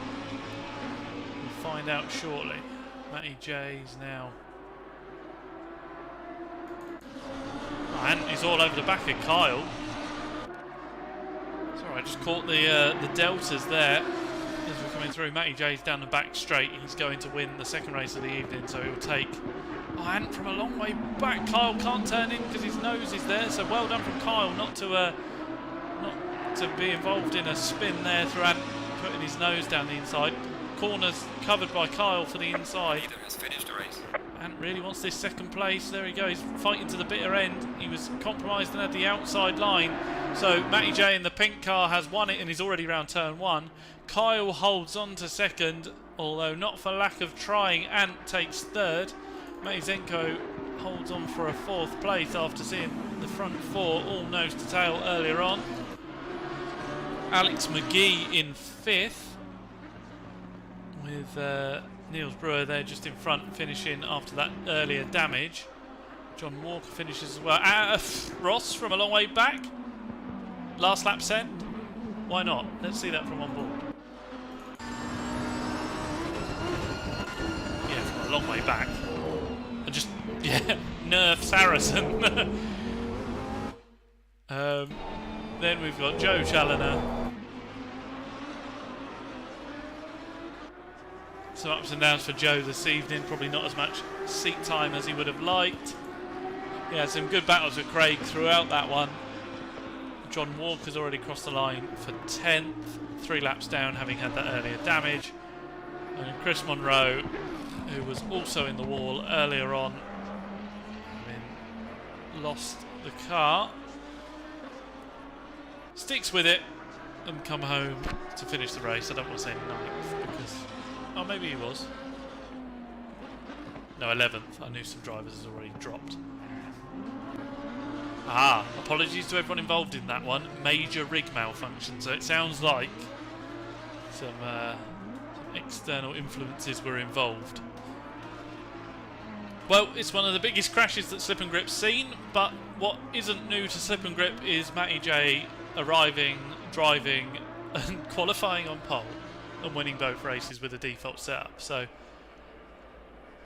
We'll find out shortly. Matty J's now. And he's all over the back of Kyle. Sorry, I just caught the deltas there as we're coming through. Matty J's down the back straight. He's going to win the second race of the evening, so he'll take Ant from a long way back. Kyle can't turn in because his nose is there, so well done from Kyle not to be involved in a spin there through Ant putting his nose down the inside. Corners covered by Kyle for the inside. Leader has finished the race. Ant really wants this second place. There he goes, fighting to the bitter end. He was compromised and had the outside line. So Matty J in the pink car has won it and he's already round turn 1. Kyle holds on to second, although not for lack of trying. Ant takes third. Matty Zenko holds on for a 4th place after seeing the front 4 all nose to tail earlier on. Alex McGee in 5th with Niels Brewer there just in front, finishing after that earlier damage. John Walker finishes as well. Ross from a long way back. Last lap send. Why not? Let's see that from on board. Yeah, from a long way back. And just, yeah, nerfs Harrison. Then we've got Joe Challoner. Some ups and downs for Joe this evening. Probably not as much seat time as he would have liked. He had some good battles with Craig throughout that one. John Walker's already crossed the line for 10th. 3 laps down, having had that earlier damage. And Chris Monroe, who was also in the wall earlier on, having lost the car, sticks with it and come home to finish the race. I don't want to say 9th because, oh, maybe he was. No, 11th. I knew some drivers has already dropped. Apologies to everyone involved in that one. Major rig malfunction. So it sounds like some external influences were involved. Well, it's one of the biggest crashes that Slip and Grip's seen, but what isn't new to Slip and Grip is Matty J arriving, driving and qualifying on pole and winning both races with a default setup. So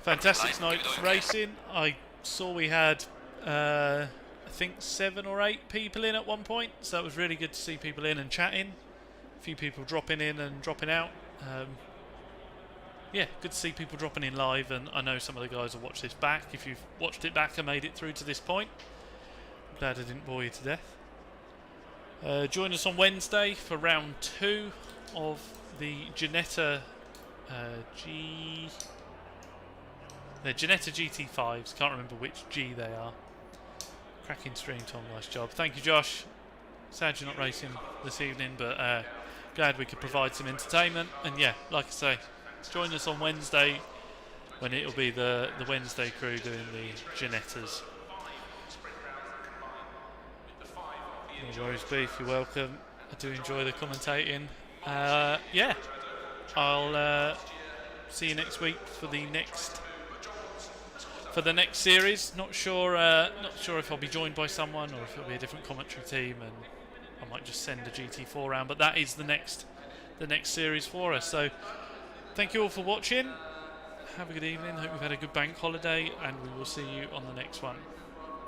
fantastic night's racing. I saw we had I think 7 or 8 people in at one point, so it was really good to see people in and chatting. A few people dropping in and dropping out. Yeah, good to see people dropping in live, and I know some of the guys will watch this back. If you've watched it back and made it through to this point, I'm glad I didn't bore you to death. Join us on Wednesday for round 2 of the Ginetta Ginetta GT5s. Can't remember which G they are. Cracking stream, Tom. Nice job. Thank you, Josh. sad you're not racing this evening, but glad we could provide some entertainment. And yeah, like I say, join us on Wednesday when it'll be the Wednesday crew doing the Ginettas. No worries, Beef, you're welcome. I do enjoy the commentating. Yeah, I'll see you next week for the next series. Not sure if I'll be joined by someone or if it'll be a different commentary team, and I might just send a GT4 round. But that is the next series for us. So thank you all for watching. Have a good evening. Hope you've had a good bank holiday, and we will see you on the next one.